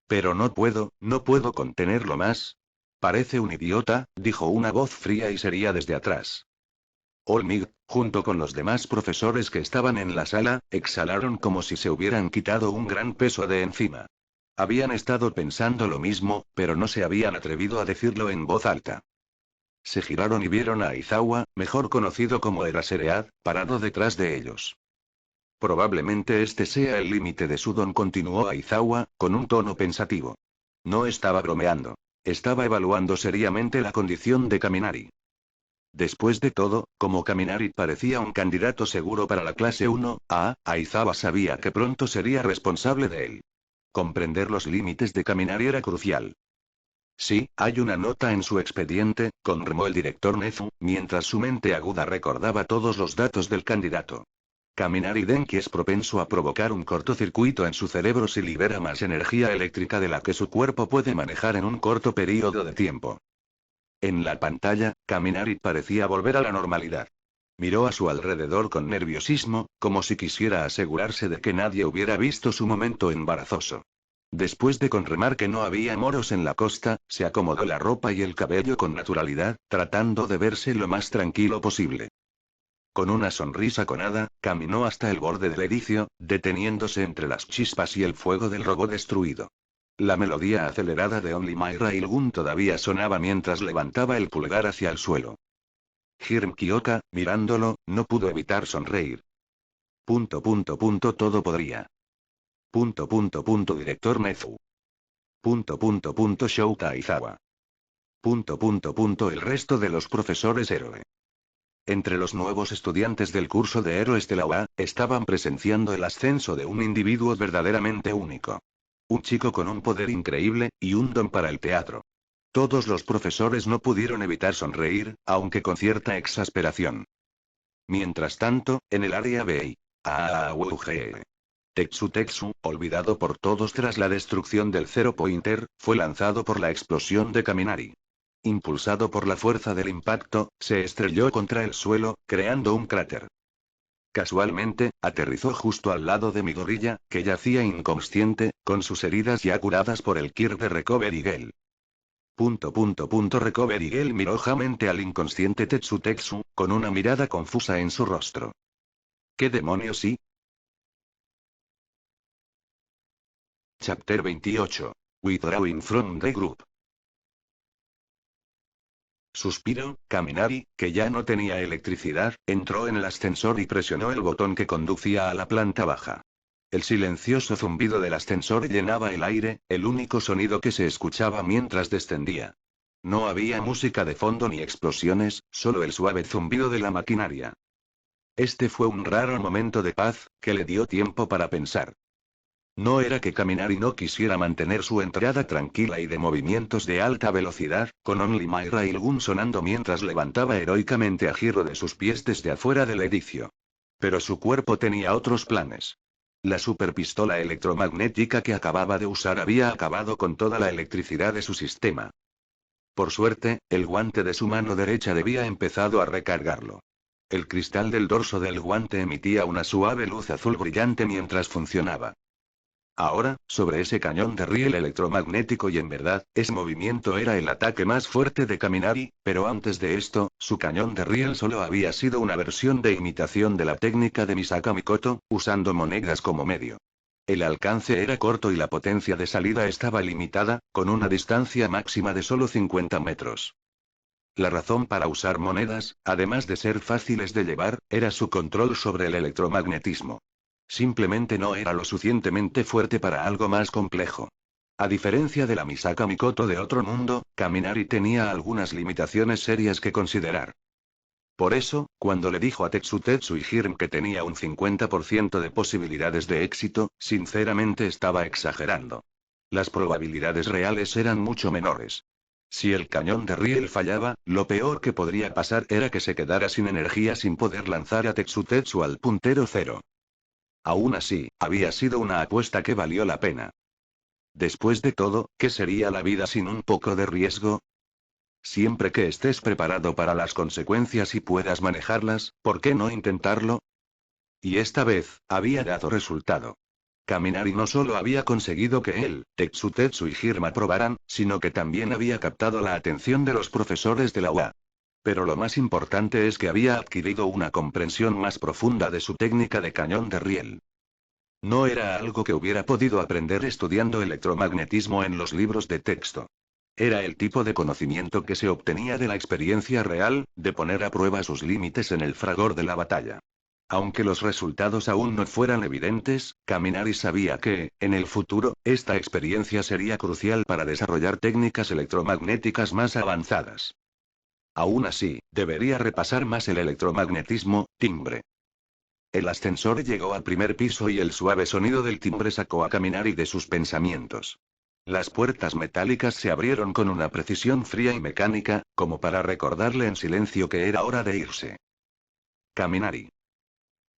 Pero no puedo contenerlo más. Parece un idiota, dijo una voz fría y seria desde atrás. Olmigt, junto con los demás profesores que estaban en la sala, exhalaron como si se hubieran quitado un gran peso de encima. Habían estado pensando lo mismo, pero no se habían atrevido a decirlo en voz alta. Se giraron y vieron a Aizawa, mejor conocido como Eraseread, parado detrás de ellos. Probablemente este sea el límite de su don, continuó Aizawa, con un tono pensativo. No estaba bromeando. Estaba evaluando seriamente la condición de Kaminari. Después de todo, como Kaminari parecía un candidato seguro para la clase 1A, Aizawa sabía que pronto sería responsable de él. Comprender los límites de Kaminari era crucial. Sí, hay una nota en su expediente, confirmó el director Nezu, mientras su mente aguda recordaba todos los datos del candidato. Kaminari Denki es propenso a provocar un cortocircuito en su cerebro si libera más energía eléctrica de la que su cuerpo puede manejar en un corto periodo de tiempo. En la pantalla, Kaminari parecía volver a la normalidad. Miró a su alrededor con nerviosismo, como si quisiera asegurarse de que nadie hubiera visto su momento embarazoso. Después de confirmar que no había moros en la costa, se acomodó la ropa y el cabello con naturalidad, tratando de verse lo más tranquilo posible. Con una sonrisa conada, caminó hasta el borde del edificio, deteniéndose entre las chispas y el fuego del robot destruido. La melodía acelerada de Only My Railgun todavía sonaba mientras levantaba el pulgar hacia el suelo. Hirm Kyoka, mirándolo, no pudo evitar sonreír. Todo podría. Director Nezu. Shouta Aizawa. El resto de los profesores héroe. Entre los nuevos estudiantes del curso de héroes de la UA, estaban presenciando el ascenso de un individuo verdaderamente único. Un chico con un poder increíble, y un don para el teatro. Todos los profesores no pudieron evitar sonreír, aunque con cierta exasperación. Mientras tanto, en el área BI. Tetsu, olvidado por todos tras la destrucción del Zero Pointer, fue lanzado por la explosión de Kaminari. Impulsado por la fuerza del impacto, se estrelló contra el suelo, creando un cráter. Casualmente, aterrizó justo al lado de mi gorilla, que yacía inconsciente, con sus heridas ya curadas por el Kir de Recovery Gel. Recovery Gel miró jamente al inconsciente Tetsu, con una mirada confusa en su rostro. ¿Qué demonios sí? Chapter 28. Withdrawing from the group. Suspiró. Kaminari, que ya no tenía electricidad, entró en el ascensor y presionó el botón que conducía a la planta baja. El silencioso zumbido del ascensor llenaba el aire, el único sonido que se escuchaba mientras descendía. No había música de fondo ni explosiones, solo el suave zumbido de la maquinaria. Este fue un raro momento de paz, que le dio tiempo para pensar. No era que Kaminari no quisiera mantener su entrada tranquila y de movimientos de alta velocidad, con Only My Railgun sonando mientras levantaba heroicamente a Hiro de sus pies desde afuera del edificio. Pero su cuerpo tenía otros planes. La superpistola electromagnética que acababa de usar había acabado con toda la electricidad de su sistema. Por suerte, el guante de su mano derecha debía empezado a recargarlo. El cristal del dorso del guante emitía una suave luz azul brillante mientras funcionaba. Ahora, sobre ese cañón de riel electromagnético y en verdad, ese movimiento era el ataque más fuerte de Kaminari, pero antes de esto, su cañón de riel solo había sido una versión de imitación de la técnica de Misaka Mikoto, usando monedas como medio. El alcance era corto y la potencia de salida estaba limitada, con una distancia máxima de solo 50 metros. La razón para usar monedas, además de ser fáciles de llevar, era su control sobre el electromagnetismo. Simplemente no era lo suficientemente fuerte para algo más complejo. A diferencia de la Misaka Mikoto de otro mundo, Kaminari tenía algunas limitaciones serias que considerar. Por eso, cuando le dijo a Tetsu y Hirm que tenía un 50% de posibilidades de éxito, sinceramente estaba exagerando. Las probabilidades reales eran mucho menores. Si el cañón de riel fallaba, lo peor que podría pasar era que se quedara sin energía sin poder lanzar a Tetsu al puntero cero. Aún así, había sido una apuesta que valió la pena. Después de todo, ¿qué sería la vida sin un poco de riesgo? Siempre que estés preparado para las consecuencias y puedas manejarlas, ¿por qué no intentarlo? Y esta vez, había dado resultado. Kaminari no solo había conseguido que él, Tetsu y Hirm aprobaran, sino que también había captado la atención de los profesores de la UA. Pero lo más importante es que había adquirido una comprensión más profunda de su técnica de cañón de riel. No era algo que hubiera podido aprender estudiando electromagnetismo en los libros de texto. Era el tipo de conocimiento que se obtenía de la experiencia real, de poner a prueba sus límites en el fragor de la batalla. Aunque los resultados aún no fueran evidentes, Kaminari sabía que, en el futuro, esta experiencia sería crucial para desarrollar técnicas electromagnéticas más avanzadas. Aún así, debería repasar más el electromagnetismo, timbre. El ascensor llegó al primer piso y el suave sonido del timbre sacó a Kaminari de sus pensamientos. Las puertas metálicas se abrieron con una precisión fría y mecánica, como para recordarle en silencio que era hora de irse. Kaminari.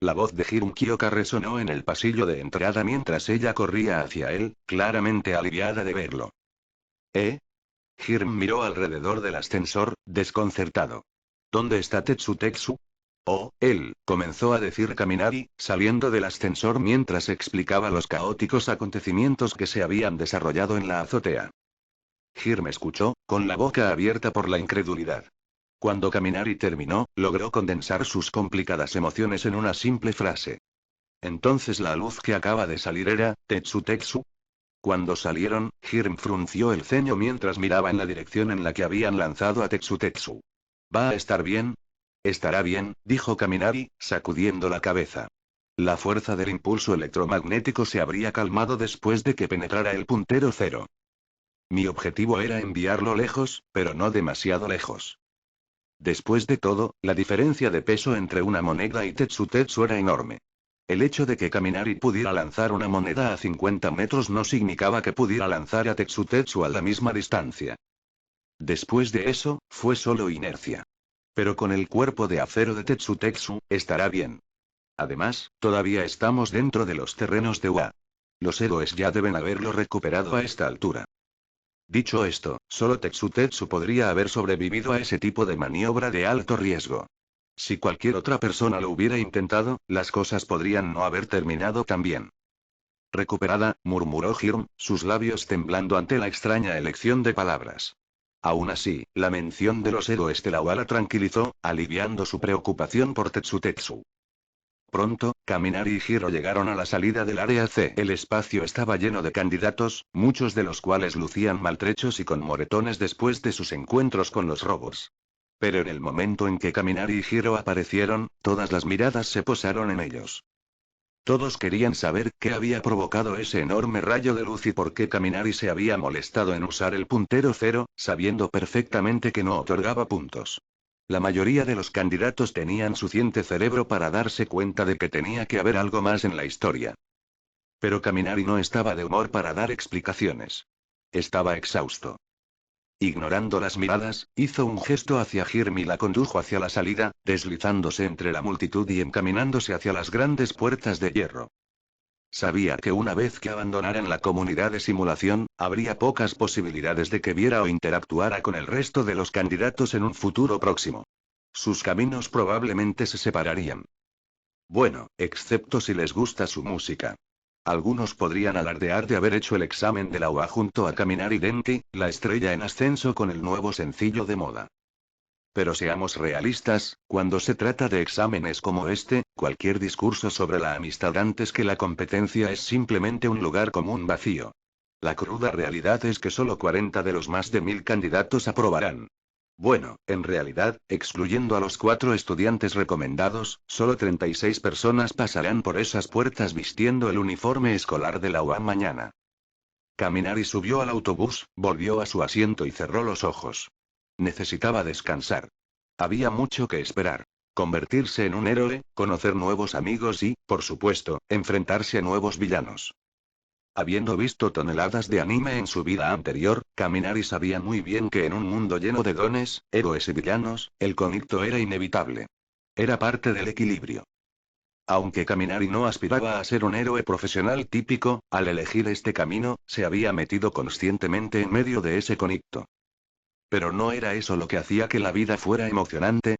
La voz de Hirm Kyoka resonó en el pasillo de entrada mientras ella corría hacia él, claramente aliviada de verlo. ¿Eh? Hirm miró alrededor del ascensor, desconcertado. ¿Dónde está Tetsu? Oh, él, comenzó a decir Kaminari, saliendo del ascensor mientras explicaba los caóticos acontecimientos que se habían desarrollado en la azotea. Hirm escuchó, con la boca abierta por la incredulidad. Cuando Kaminari terminó, logró condensar sus complicadas emociones en una simple frase. Entonces la luz que acaba de salir era, Tetsu. Cuando salieron, Hirm frunció el ceño mientras miraba en la dirección en la que habían lanzado a Tetsu. ¿Va a estar bien? Estará bien, dijo Kaminari, sacudiendo la cabeza. La fuerza del impulso electromagnético se habría calmado después de que penetrara el puntero cero. Mi objetivo era enviarlo lejos, pero no demasiado lejos. Después de todo, la diferencia de peso entre una moneda y Tetsu era enorme. El hecho de que Kaminari pudiera lanzar una moneda a 50 metros no significaba que pudiera lanzar a Tetsu a la misma distancia. Después de eso, fue solo inercia. Pero con el cuerpo de acero de Tetsu, estará bien. Además, todavía estamos dentro de los terrenos de UA. Los héroes ya deben haberlo recuperado a esta altura. Dicho esto, solo Tetsutetsu podría haber sobrevivido a ese tipo de maniobra de alto riesgo. Si cualquier otra persona lo hubiera intentado, las cosas podrían no haber terminado tan bien. Recuperada, murmuró Hirm, sus labios temblando ante la extraña elección de palabras. Aún así, la mención de los héroes de la UA la tranquilizó, aliviando su preocupación por Tetsutetsu. Pronto, Kaminari y Hiro llegaron a la salida del área C. El espacio estaba lleno de candidatos, muchos de los cuales lucían maltrechos y con moretones después de sus encuentros con los robots. Pero en el momento en que Kaminari y Hiro aparecieron, todas las miradas se posaron en ellos. Todos querían saber qué había provocado ese enorme rayo de luz y por qué Kaminari se había molestado en usar el puntero cero, sabiendo perfectamente que no otorgaba puntos. La mayoría de los candidatos tenían suficiente cerebro para darse cuenta de que tenía que haber algo más en la historia. Pero Kaminari no estaba de humor para dar explicaciones. Estaba exhausto. Ignorando las miradas, hizo un gesto hacia Hirm y la condujo hacia la salida, deslizándose entre la multitud y encaminándose hacia las grandes puertas de hierro. Sabía que una vez que abandonaran la comunidad de simulación, habría pocas posibilidades de que viera o interactuara con el resto de los candidatos en un futuro próximo. Sus caminos probablemente se separarían. Bueno, excepto si les gusta su música. Algunos podrían alardear de haber hecho el examen de la UA junto a Kaminari Denki, la estrella en ascenso con el nuevo sencillo de moda. Pero seamos realistas, cuando se trata de exámenes como este, cualquier discurso sobre la amistad antes que la competencia es simplemente un lugar común vacío. La cruda realidad es que solo 40 de los más de 1000 candidatos aprobarán. Bueno, en realidad, excluyendo a los 4 estudiantes recomendados, solo 36 personas pasarán por esas puertas vistiendo el uniforme escolar de la UAM mañana. Kaminari subió al autobús, volvió a su asiento y cerró los ojos. Necesitaba descansar. Había mucho que esperar. Convertirse en un héroe, conocer nuevos amigos y, por supuesto, enfrentarse a nuevos villanos. Habiendo visto toneladas de anime en su vida anterior, Kaminari sabía muy bien que en un mundo lleno de dones, héroes y villanos, el conflicto era inevitable. Era parte del equilibrio. Aunque Kaminari no aspiraba a ser un héroe profesional típico, al elegir este camino, se había metido conscientemente en medio de ese conflicto. Pero no era eso lo que hacía que la vida fuera emocionante.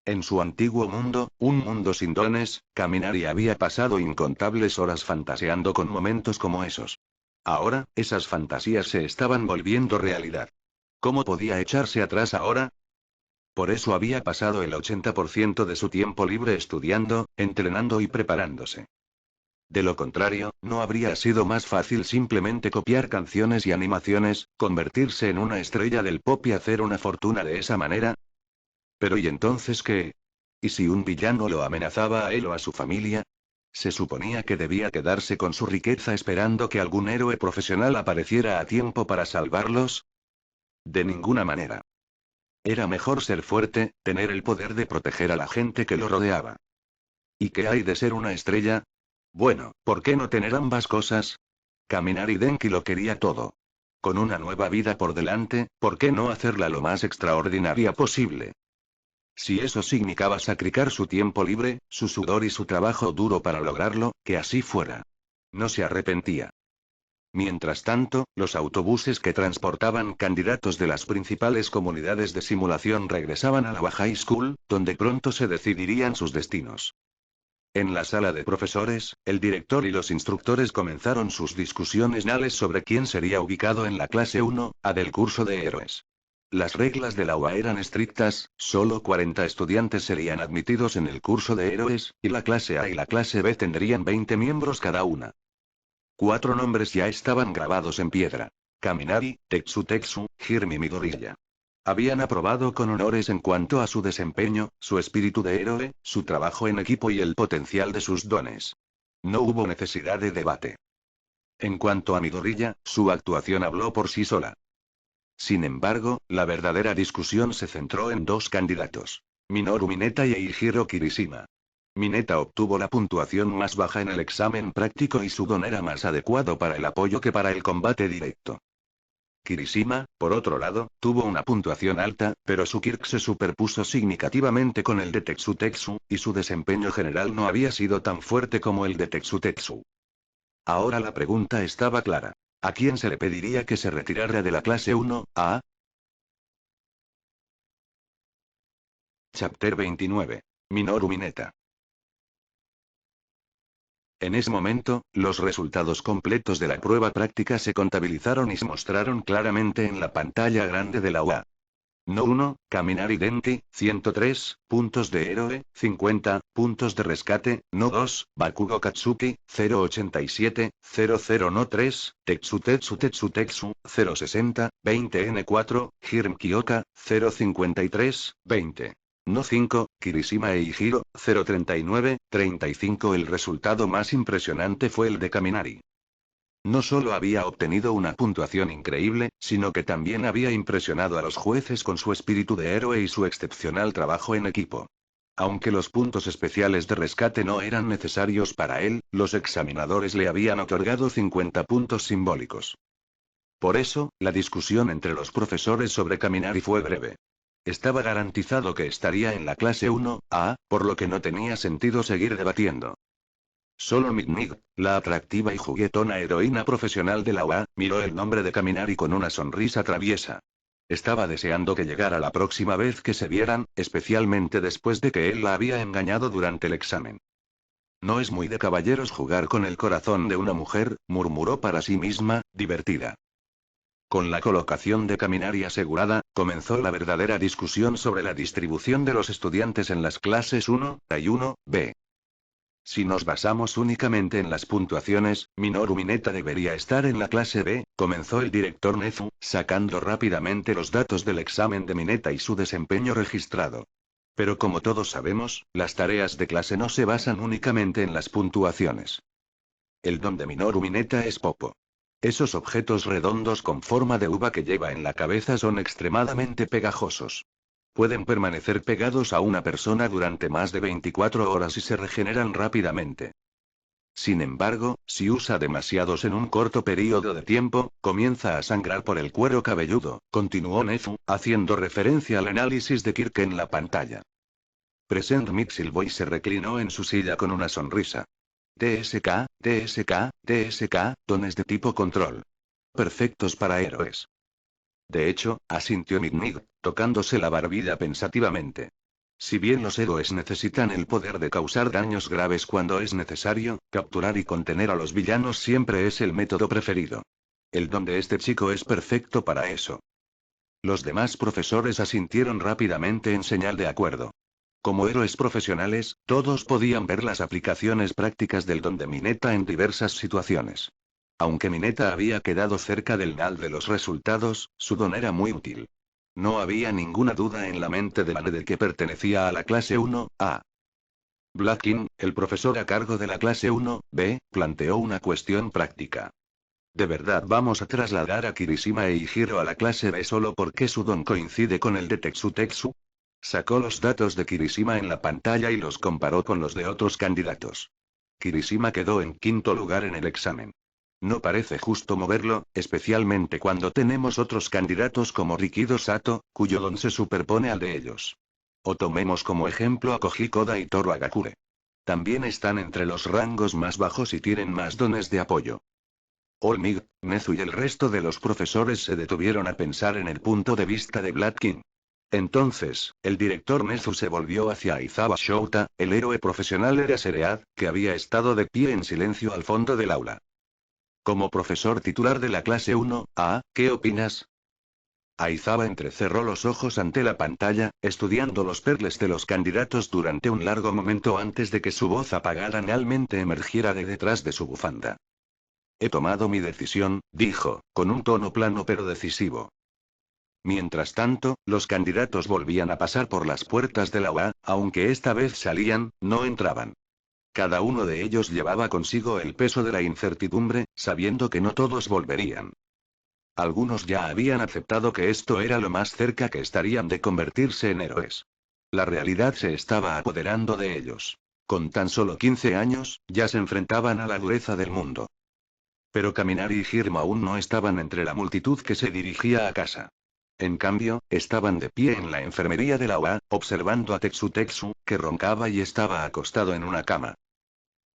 En su antiguo mundo, un mundo sin dones, Kaminari había pasado incontables horas fantaseando con momentos como esos. Ahora, esas fantasías se estaban volviendo realidad. ¿Cómo podía echarse atrás ahora? Por eso había pasado el 80% de su tiempo libre estudiando, entrenando y preparándose. De lo contrario, ¿no habría sido más fácil simplemente copiar canciones y animaciones, convertirse en una estrella del pop y hacer una fortuna de esa manera? Pero ¿y entonces qué? ¿Y si un villano lo amenazaba a él o a su familia? ¿Se suponía que debía quedarse con su riqueza esperando que algún héroe profesional apareciera a tiempo para salvarlos? De ninguna manera. Era mejor ser fuerte, tener el poder de proteger a la gente que lo rodeaba. ¿Y qué hay de ser una estrella? Bueno, ¿por qué no tener ambas cosas? Kaminari Denki lo quería todo. Con una nueva vida por delante, ¿por qué no hacerla lo más extraordinaria posible? Si eso significaba sacrificar su tiempo libre, su sudor y su trabajo duro para lograrlo, que así fuera. No se arrepentía. Mientras tanto, los autobuses que transportaban candidatos de las principales comunidades de simulación regresaban a la High School, donde pronto se decidirían sus destinos. En la sala de profesores, el director y los instructores comenzaron sus discusiones finales sobre quién sería ubicado en la clase 1A del curso de héroes. Las reglas de la UA eran estrictas, solo 40 estudiantes serían admitidos en el curso de héroes, y la clase A y la clase B tendrían 20 miembros cada una. 4 nombres ya estaban grabados en piedra. Kaminari, Tetsutetsu, Hirm y Midoriya. Habían aprobado con honores en cuanto a su desempeño, su espíritu de héroe, su trabajo en equipo y el potencial de sus dones. No hubo necesidad de debate. En cuanto a Midoriya, su actuación habló por sí sola. Sin embargo, la verdadera discusión se centró en 2 candidatos. Minoru Mineta y Eijiro Kirishima. Mineta obtuvo la puntuación más baja en el examen práctico y su don era más adecuado para el apoyo que para el combate directo. Kirishima, por otro lado, tuvo una puntuación alta, pero su Kirk se superpuso significativamente con el de Tetsutetsu, y su desempeño general no había sido tan fuerte como el de Tetsutetsu. Ahora la pregunta estaba clara. ¿A quién se le pediría que se retirara de la clase 1A? Chapter 29. Minoru Mineta. En ese momento, los resultados completos de la prueba práctica se contabilizaron y se mostraron claramente en la pantalla grande de la UA. No 1, Caminar Identi, 103 puntos de héroe, 50 puntos de rescate. No 2, Bakugo Katsuki, 087, 00. No 3, Tetsu Tetsu Tetsu Tetsu, 060, 20. N4, Hirm Kyoka, 053, 20. No 5, Kirishima Eijiro, 039, 35. El resultado más impresionante fue el de Kaminari. No solo había obtenido una puntuación increíble, sino que también había impresionado a los jueces con su espíritu de héroe y su excepcional trabajo en equipo. Aunque los puntos especiales de rescate no eran necesarios para él, los examinadores le habían otorgado 50 puntos simbólicos. Por eso, la discusión entre los profesores sobre Kaminari fue breve. Estaba garantizado que estaría en la clase 1A, por lo que no tenía sentido seguir debatiendo. Solo Midnig, la atractiva y juguetona heroína profesional de la UA, miró el nombre de Kaminari con una sonrisa traviesa. Estaba deseando que llegara la próxima vez que se vieran, especialmente después de que él la había engañado durante el examen. No es muy de caballeros jugar con el corazón de una mujer, murmuró para sí misma, divertida. Con la colocación de Kaminari asegurada, comenzó la verdadera discusión sobre la distribución de los estudiantes en las clases 1A y 1B. Si nos basamos únicamente en las puntuaciones, Minoru Mineta debería estar en la clase B, comenzó el director Nezu, sacando rápidamente los datos del examen de Mineta y su desempeño registrado. Pero como todos sabemos, las tareas de clase no se basan únicamente en las puntuaciones. El don de Minoru Mineta es Popo. Esos objetos redondos con forma de uva que lleva en la cabeza son extremadamente pegajosos. Pueden permanecer pegados a una persona durante más de 24 horas y se regeneran rápidamente. Sin embargo, si usa demasiados en un corto periodo de tiempo, comienza a sangrar por el cuero cabelludo, continuó Nezu, haciendo referencia al análisis de Kirk en la pantalla. Present Mitchellboy se reclinó en su silla con una sonrisa. TSK, TSK, TSK, dones de tipo control. Perfectos para héroes. De hecho, asintió Midnig, tocándose la barbilla pensativamente. Si bien los héroes necesitan el poder de causar daños graves cuando es necesario, capturar y contener a los villanos siempre es el método preferido. El don de este chico es perfecto para eso. Los demás profesores asintieron rápidamente en señal de acuerdo. Como héroes profesionales, todos podían ver las aplicaciones prácticas del don de Mineta en diversas situaciones. Aunque Mineta había quedado cerca del NAL de los resultados, su don era muy útil. No había ninguna duda en la mente de Bane de que pertenecía a la clase 1A. Blackin, el profesor a cargo de la clase 1B, planteó una cuestión práctica. ¿De verdad vamos a trasladar a Kirishima e Hiro a la clase B solo porque su don coincide con el de Tetsu Tetsu? Sacó los datos de Kirishima en la pantalla y los comparó con los de otros candidatos. Kirishima quedó en quinto lugar en el examen. No parece justo moverlo, especialmente cuando tenemos otros candidatos como Rikido Sato, cuyo don se superpone al de ellos. O tomemos como ejemplo a Koji Koda y Toru Agakure. También están entre los rangos más bajos y tienen más dones de apoyo. Olmig, Nezu y el resto de los profesores se detuvieron a pensar en el punto de vista de Blatkin. Entonces, el director Nezu se volvió hacia Aizawa Shouta, el héroe profesional Eraseread, que había estado de pie en silencio al fondo del aula. Como profesor titular de la clase 1A, ¿qué opinas? Aizawa entrecerró los ojos ante la pantalla, estudiando los perles de los candidatos durante un largo momento antes de que su voz apagada realmente emergiera de detrás de su bufanda. He tomado mi decisión, dijo, con un tono plano pero decisivo. Mientras tanto, los candidatos volvían a pasar por las puertas de la UA, aunque esta vez salían, no entraban. Cada uno de ellos llevaba consigo el peso de la incertidumbre, sabiendo que no todos volverían. Algunos ya habían aceptado que esto era lo más cerca que estarían de convertirse en héroes. La realidad se estaba apoderando de ellos. Con tan solo 15 años, ya se enfrentaban a la dureza del mundo. Pero Kaminari y Hirmo aún no estaban entre la multitud que se dirigía a casa. En cambio, estaban de pie en la enfermería de la UA, observando a Tetsu Tetsu, que roncaba y estaba acostado en una cama.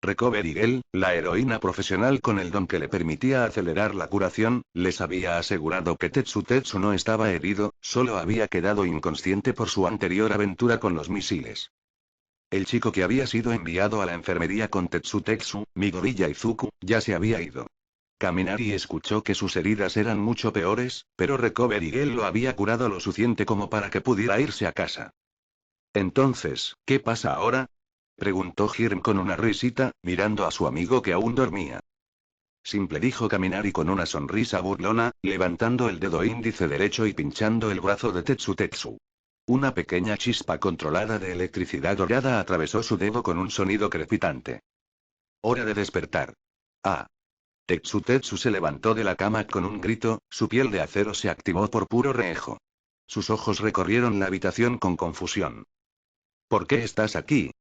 Recovery Girl, la heroína profesional con el don que le permitía acelerar la curación, les había asegurado que Tetsu no estaba herido, solo había quedado inconsciente por su anterior aventura con los misiles. El chico que había sido enviado a la enfermería con Tetsu, Midori y Izuku, ya se había ido. Kaminari escuchó que sus heridas eran mucho peores, pero Recovery Girl lo había curado lo suficiente como para que pudiera irse a casa. Entonces, ¿qué pasa ahora? Preguntó Hirm con una risita, mirando a su amigo que aún dormía. Simple, dijo Kaminari con una sonrisa burlona, levantando el dedo índice derecho y pinchando el brazo de Tetsu. Una pequeña chispa controlada de electricidad dorada atravesó su dedo con un sonido crepitante. Hora de despertar. Ah. Tetsu se levantó de la cama con un grito, su piel de acero se activó por puro reejo. Sus ojos recorrieron la habitación con confusión. ¿Por qué estás aquí?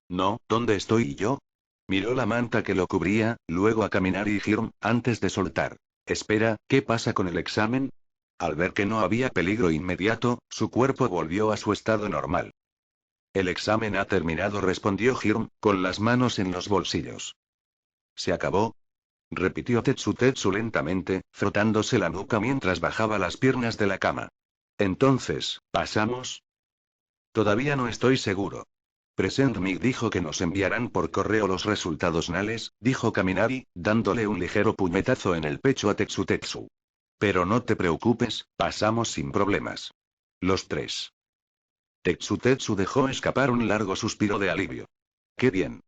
No, ¿dónde estoy yo? Miró la manta que lo cubría, luego a Kaminari y Hirm, antes de soltar. Espera, ¿qué pasa con el examen? Al ver que no había peligro inmediato, su cuerpo volvió a su estado normal. El examen ha terminado, respondió Hirm, con las manos en los bolsillos. ¿Se acabó? Repitió Tetsu lentamente, frotándose la nuca mientras bajaba las piernas de la cama. Entonces, ¿pasamos? Todavía no estoy seguro. Present Mig dijo que nos enviarán por correo los resultados finales, dijo Kaminari, dándole un ligero puñetazo en el pecho a Tetsu. Pero no te preocupes, pasamos sin problemas. Los tres. Tetsu dejó escapar un largo suspiro de alivio. ¡Qué bien!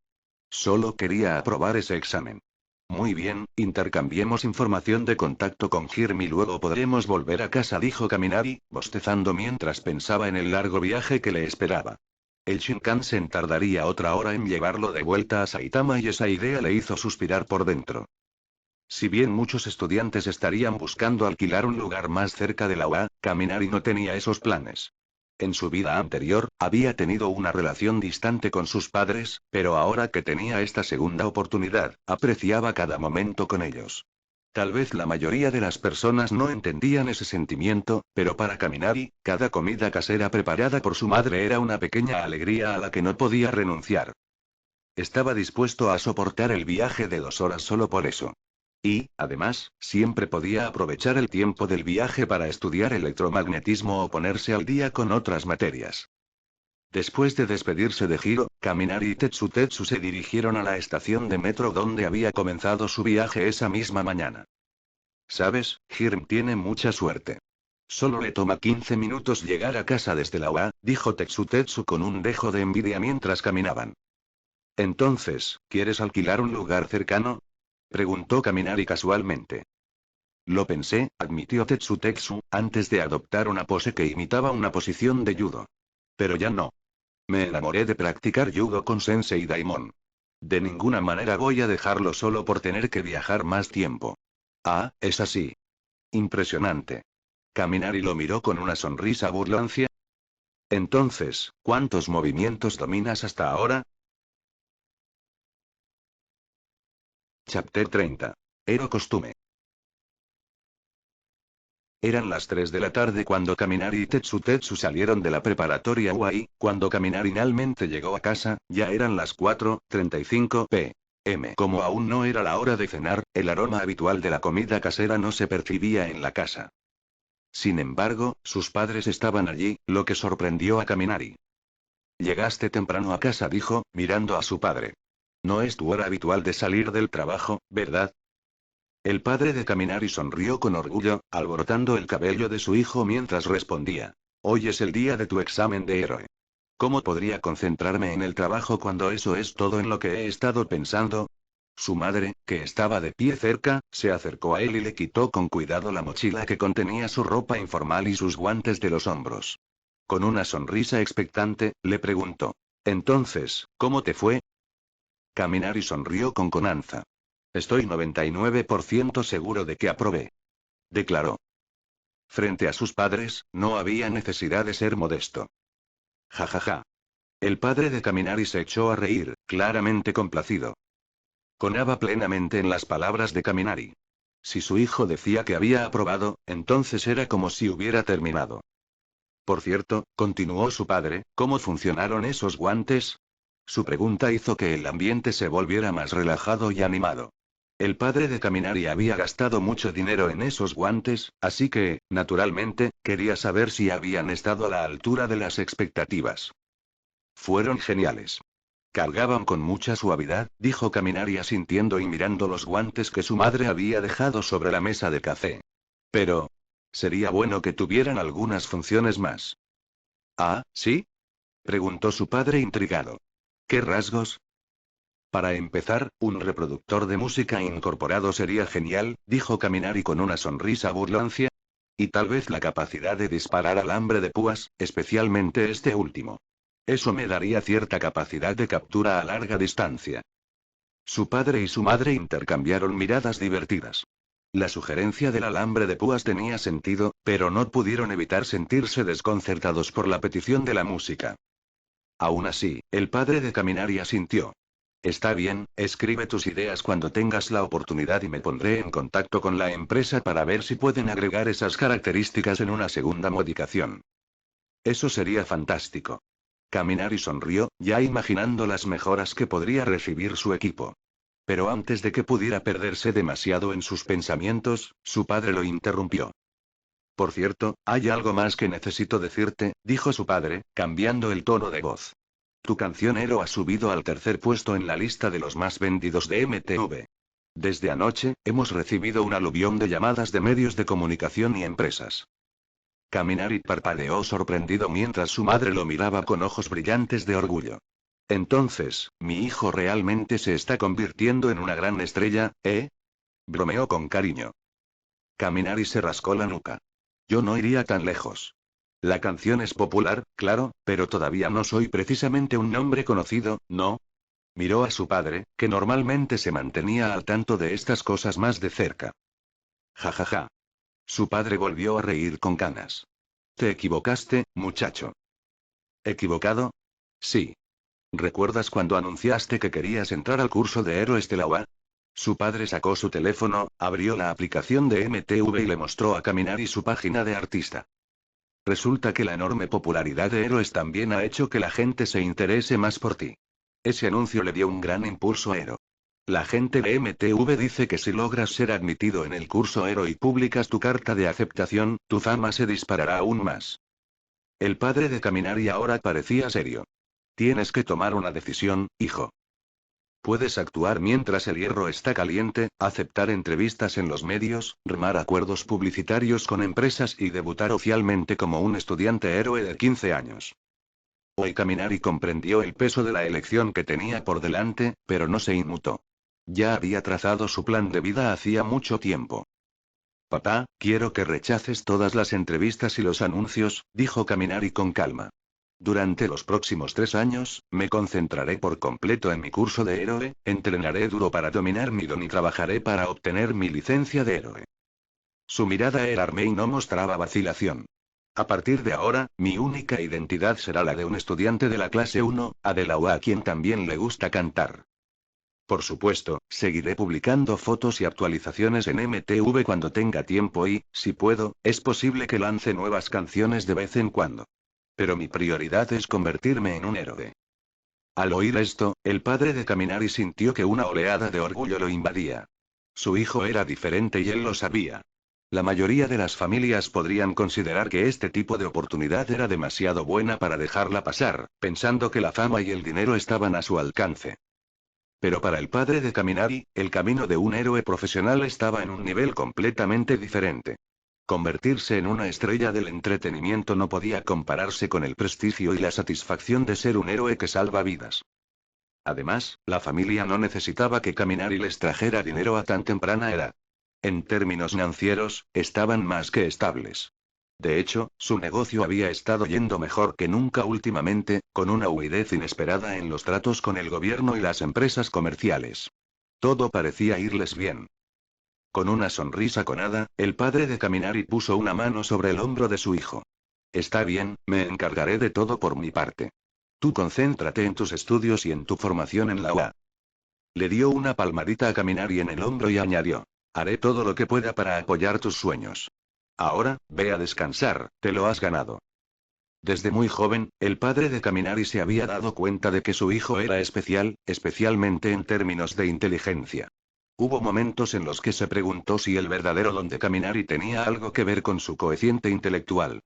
Solo quería aprobar ese examen. Muy bien, intercambiemos información de contacto con Hirm y luego podremos volver a casa, dijo Kaminari, bostezando mientras pensaba en el largo viaje que le esperaba. El Shinkansen tardaría otra hora en llevarlo de vuelta a Saitama y esa idea le hizo suspirar por dentro. Si bien muchos estudiantes estarían buscando alquilar un lugar más cerca de la UA, Kaminari no tenía esos planes. En su vida anterior, había tenido una relación distante con sus padres, pero ahora que tenía esta segunda oportunidad, apreciaba cada momento con ellos. Tal vez la mayoría de las personas no entendían ese sentimiento, pero para Kaminari, cada comida casera preparada por su madre era una pequeña alegría a la que no podía renunciar. Estaba dispuesto a soportar el viaje de 2 horas solo por eso. Y, además, siempre podía aprovechar el tiempo del viaje para estudiar electromagnetismo o ponerse al día con otras materias. Después de despedirse de Hiro, Kaminari y Tetsu se dirigieron a la estación de metro donde había comenzado su viaje esa misma mañana. ¿Sabes? Hirm tiene mucha suerte. Solo le toma 15 minutos llegar a casa desde la UA, dijo Tetsu con un dejo de envidia mientras caminaban. Entonces, ¿quieres alquilar un lugar cercano? Preguntó Kaminari casualmente. Lo pensé, admitió Tetsu, antes de adoptar una pose que imitaba una posición de judo. Pero ya no. Me enamoré de practicar judo con Sensei Daimon. De ninguna manera voy a dejarlo solo por tener que viajar más tiempo. Ah, es así. Impresionante. Kaminari lo miró con una sonrisa burlancia. Entonces, ¿cuántos movimientos dominas hasta ahora? Chapter 30. Ero Costume. Eran las 3 de la tarde cuando Kaminari y Tetsu salieron de la preparatoria UAI. Cuando Kaminari finalmente llegó a casa, ya eran las 4:35 p.m. Como aún no era la hora de cenar, el aroma habitual de la comida casera no se percibía en la casa. Sin embargo, sus padres estaban allí, lo que sorprendió a Kaminari. Llegaste temprano a casa, dijo, mirando a su padre. No es tu hora habitual de salir del trabajo, ¿verdad? El padre de Kaminari sonrió con orgullo, alborotando el cabello de su hijo mientras respondía. Hoy es el día de tu examen de héroe. ¿Cómo podría concentrarme en el trabajo cuando eso es todo en lo que he estado pensando? Su madre, que estaba de pie cerca, se acercó a él y le quitó con cuidado la mochila que contenía su ropa informal y sus guantes de los hombros. Con una sonrisa expectante, le preguntó. Entonces, ¿cómo te fue? Kaminari sonrió con confianza. Estoy 99% seguro de que aprobé. Declaró. Frente a sus padres, no había necesidad de ser modesto. Ja ja ja. El padre de Kaminari se echó a reír, claramente complacido. Confiaba plenamente en las palabras de Kaminari. Si su hijo decía que había aprobado, entonces era como si hubiera terminado. Por cierto, continuó su padre, ¿cómo funcionaron esos guantes? Su pregunta hizo que el ambiente se volviera más relajado y animado. El padre de Kaminari había gastado mucho dinero en esos guantes, así que, naturalmente, quería saber si habían estado a la altura de las expectativas. Fueron geniales. Cargaban con mucha suavidad, dijo Kaminari asintiendo y mirando los guantes que su madre había dejado sobre la mesa de café. Pero, sería bueno que tuvieran algunas funciones más. ¿Ah, sí? Preguntó su padre intrigado. ¿Qué rasgos? Para empezar, un reproductor de música incorporado sería genial, dijo Kaminari con una sonrisa burlancia. Y tal vez la capacidad de disparar alambre de púas, especialmente este último. Eso me daría cierta capacidad de captura a larga distancia. Su padre y su madre intercambiaron miradas divertidas. La sugerencia del alambre de púas tenía sentido, pero no pudieron evitar sentirse desconcertados por la petición de la música. Aún así, el padre de Kaminari asintió. Está bien, escribe tus ideas cuando tengas la oportunidad y me pondré en contacto con la empresa para ver si pueden agregar esas características en una segunda modificación. Eso sería fantástico. Kaminari sonrió, ya imaginando las mejoras que podría recibir su equipo. Pero antes de que pudiera perderse demasiado en sus pensamientos, su padre lo interrumpió. Por cierto, hay algo más que necesito decirte, dijo su padre, cambiando el tono de voz. Tu canción Hero ha subido al tercer puesto en la lista de los más vendidos de MTV. Desde anoche, hemos recibido un aluvión de llamadas de medios de comunicación y empresas. Kaminari parpadeó sorprendido mientras su madre lo miraba con ojos brillantes de orgullo. Entonces, mi hijo realmente se está convirtiendo en una gran estrella, ¿eh? Bromeó con cariño. Kaminari se rascó la nuca. Yo no iría tan lejos. La canción es popular, claro, pero todavía no soy precisamente un nombre conocido, ¿no? Miró a su padre, que normalmente se mantenía al tanto de estas cosas más de cerca. Ja ja ja. Su padre volvió a reír con ganas. Te equivocaste, muchacho. ¿Equivocado? Sí. ¿Recuerdas cuando anunciaste que querías entrar al curso de héroes de la UA? Su padre sacó su teléfono, abrió la aplicación de MTV y le mostró a Kaminari su página de artista. Resulta que la enorme popularidad de Héroes también ha hecho que la gente se interese más por ti. Ese anuncio le dio un gran impulso a Hero. La gente de MTV dice que si logras ser admitido en el curso Hero y publicas tu carta de aceptación, tu fama se disparará aún más. El padre de Kaminari ahora parecía serio. Tienes que tomar una decisión, hijo. Puedes actuar mientras el hierro está caliente, aceptar entrevistas en los medios, remar acuerdos publicitarios con empresas y debutar oficialmente como un estudiante héroe de 15 años. Hoy Kaminari comprendió el peso de la elección que tenía por delante, pero no se inmutó. Ya había trazado su plan de vida hacía mucho tiempo. Papá, quiero que rechaces todas las entrevistas y los anuncios, dijo Kaminari con calma. Durante los próximos 3 años, me concentraré por completo en mi curso de héroe, entrenaré duro para dominar mi don y trabajaré para obtener mi licencia de héroe. Su mirada era arme y no mostraba vacilación. A partir de ahora, mi única identidad será la de un estudiante de la clase 1, A de la UA a quien también le gusta cantar. Por supuesto, seguiré publicando fotos y actualizaciones en MTV cuando tenga tiempo y, si puedo, es posible que lance nuevas canciones de vez en cuando. Pero mi prioridad es convertirme en un héroe. Al oír esto, el padre de Kaminari sintió que una oleada de orgullo lo invadía. Su hijo era diferente y él lo sabía. La mayoría de las familias podrían considerar que este tipo de oportunidad era demasiado buena para dejarla pasar, pensando que la fama y el dinero estaban a su alcance. Pero para el padre de Kaminari, el camino de un héroe profesional estaba en un nivel completamente diferente. Convertirse en una estrella del entretenimiento no podía compararse con el prestigio y la satisfacción de ser un héroe que salva vidas. Además, la familia no necesitaba que Kaminari les trajera dinero a tan temprana edad. En términos financieros, estaban más que estables. De hecho, su negocio había estado yendo mejor que nunca últimamente, con una huidez inesperada en los tratos con el gobierno y las empresas comerciales. Todo parecía irles bien. Con una sonrisa conada, el padre de Kaminari puso una mano sobre el hombro de su hijo. Está bien, me encargaré de todo por mi parte. Tú concéntrate en tus estudios y en tu formación en la UA. Le dio una palmadita a Kaminari en el hombro y añadió. Haré todo lo que pueda para apoyar tus sueños. Ahora, ve a descansar, te lo has ganado. Desde muy joven, el padre de Kaminari se había dado cuenta de que su hijo era especial, especialmente en términos de inteligencia. Hubo momentos en los que se preguntó si el verdadero don de Kaminari tenía algo que ver con su cociente intelectual.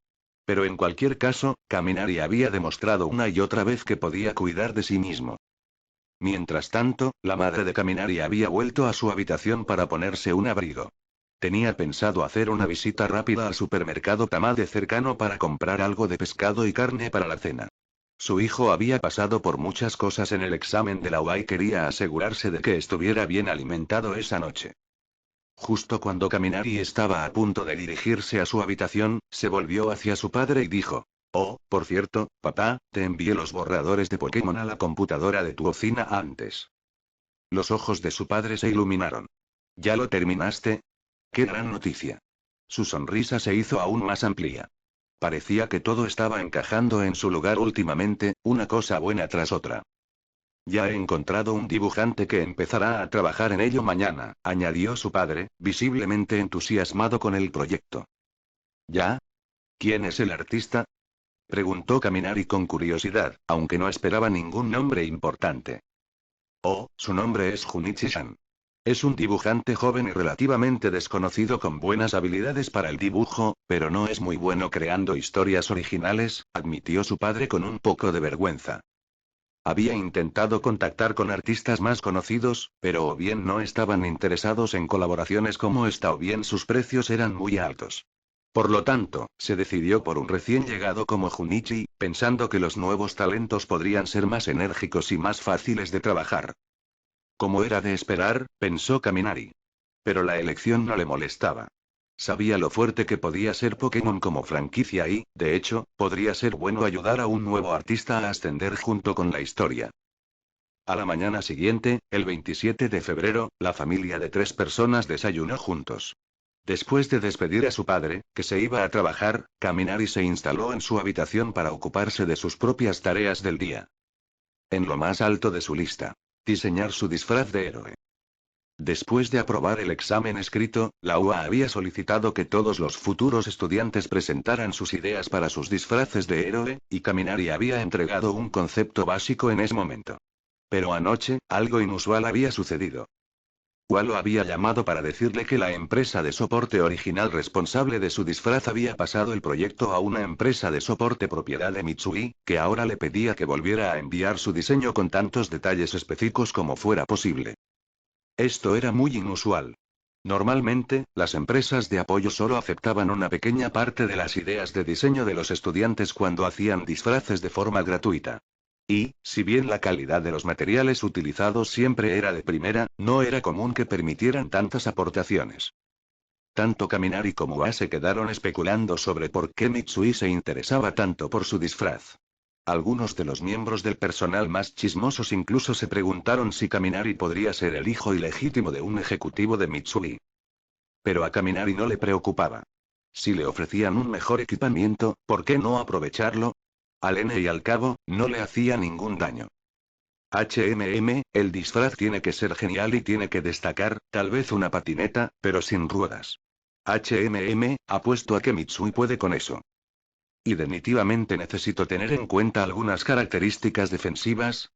Pero en cualquier caso, Kaminari había demostrado una y otra vez que podía cuidar de sí mismo. Mientras tanto, la madre de Kaminari había vuelto a su habitación para ponerse un abrigo. Tenía pensado hacer una visita rápida al supermercado Tamade cercano para comprar algo de pescado y carne para la cena. Su hijo había pasado por muchas cosas en el examen de la UA y quería asegurarse de que estuviera bien alimentado esa noche. Justo cuando Kaminari estaba a punto de dirigirse a su habitación, se volvió hacia su padre y dijo: Oh, por cierto, papá, te envié los borradores de Pokémon a la computadora de tu cocina antes. Los ojos de su padre se iluminaron. ¿Ya lo terminaste? ¡Qué gran noticia! Su sonrisa se hizo aún más amplia. Parecía que todo estaba encajando en su lugar últimamente, una cosa buena tras otra. Ya he encontrado un dibujante que empezará a trabajar en ello mañana, añadió su padre, visiblemente entusiasmado con el proyecto. ¿Ya? ¿Quién es el artista? Preguntó Kaminari con curiosidad, aunque no esperaba ningún nombre importante. Oh, su nombre es Junichi-san. Es un dibujante joven y relativamente desconocido con buenas habilidades para el dibujo, pero no es muy bueno creando historias originales, admitió su padre con un poco de vergüenza. Había intentado contactar con artistas más conocidos, pero o bien no estaban interesados en colaboraciones como esta o bien sus precios eran muy altos. Por lo tanto, se decidió por un recién llegado como Junichi, pensando que los nuevos talentos podrían ser más enérgicos y más fáciles de trabajar. Como era de esperar, pensó Kaminari. Pero la elección no le molestaba. Sabía lo fuerte que podía ser Pokémon como franquicia y, de hecho, podría ser bueno ayudar a un nuevo artista a ascender junto con la historia. A la mañana siguiente, el 27 de febrero, la familia de 3 personas desayunó juntos. Después de despedir a su padre, que se iba a trabajar, Kaminari se instaló en su habitación para ocuparse de sus propias tareas del día. En lo más alto de su lista: diseñar su disfraz de héroe. Después de aprobar el examen escrito, la UA había solicitado que todos los futuros estudiantes presentaran sus ideas para sus disfraces de héroe, y Kaminari había entregado un concepto básico en ese momento. Pero anoche, algo inusual había sucedido. UA lo había llamado para decirle que la empresa de soporte original responsable de su disfraz había pasado el proyecto a una empresa de soporte propiedad de Mitsui, que ahora le pedía que volviera a enviar su diseño con tantos detalles específicos como fuera posible. Esto era muy inusual. Normalmente, las empresas de apoyo solo aceptaban una pequeña parte de las ideas de diseño de los estudiantes cuando hacían disfraces de forma gratuita. Y, si bien la calidad de los materiales utilizados siempre era de primera, no era común que permitieran tantas aportaciones. Tanto Kaminari como A se quedaron especulando sobre por qué Mitsui se interesaba tanto por su disfraz. Algunos de los miembros del personal más chismosos incluso se preguntaron si Kaminari podría ser el hijo ilegítimo de un ejecutivo de Mitsui. Pero a Kaminari no le preocupaba. Si le ofrecían un mejor equipamiento, ¿por qué no aprovecharlo? Al N y al cabo, no le hacía ningún daño. El disfraz tiene que ser genial y tiene que destacar, tal vez una patineta, pero sin ruedas. Apuesto a que Mitsui puede con eso. Y definitivamente necesito tener en cuenta algunas características defensivas,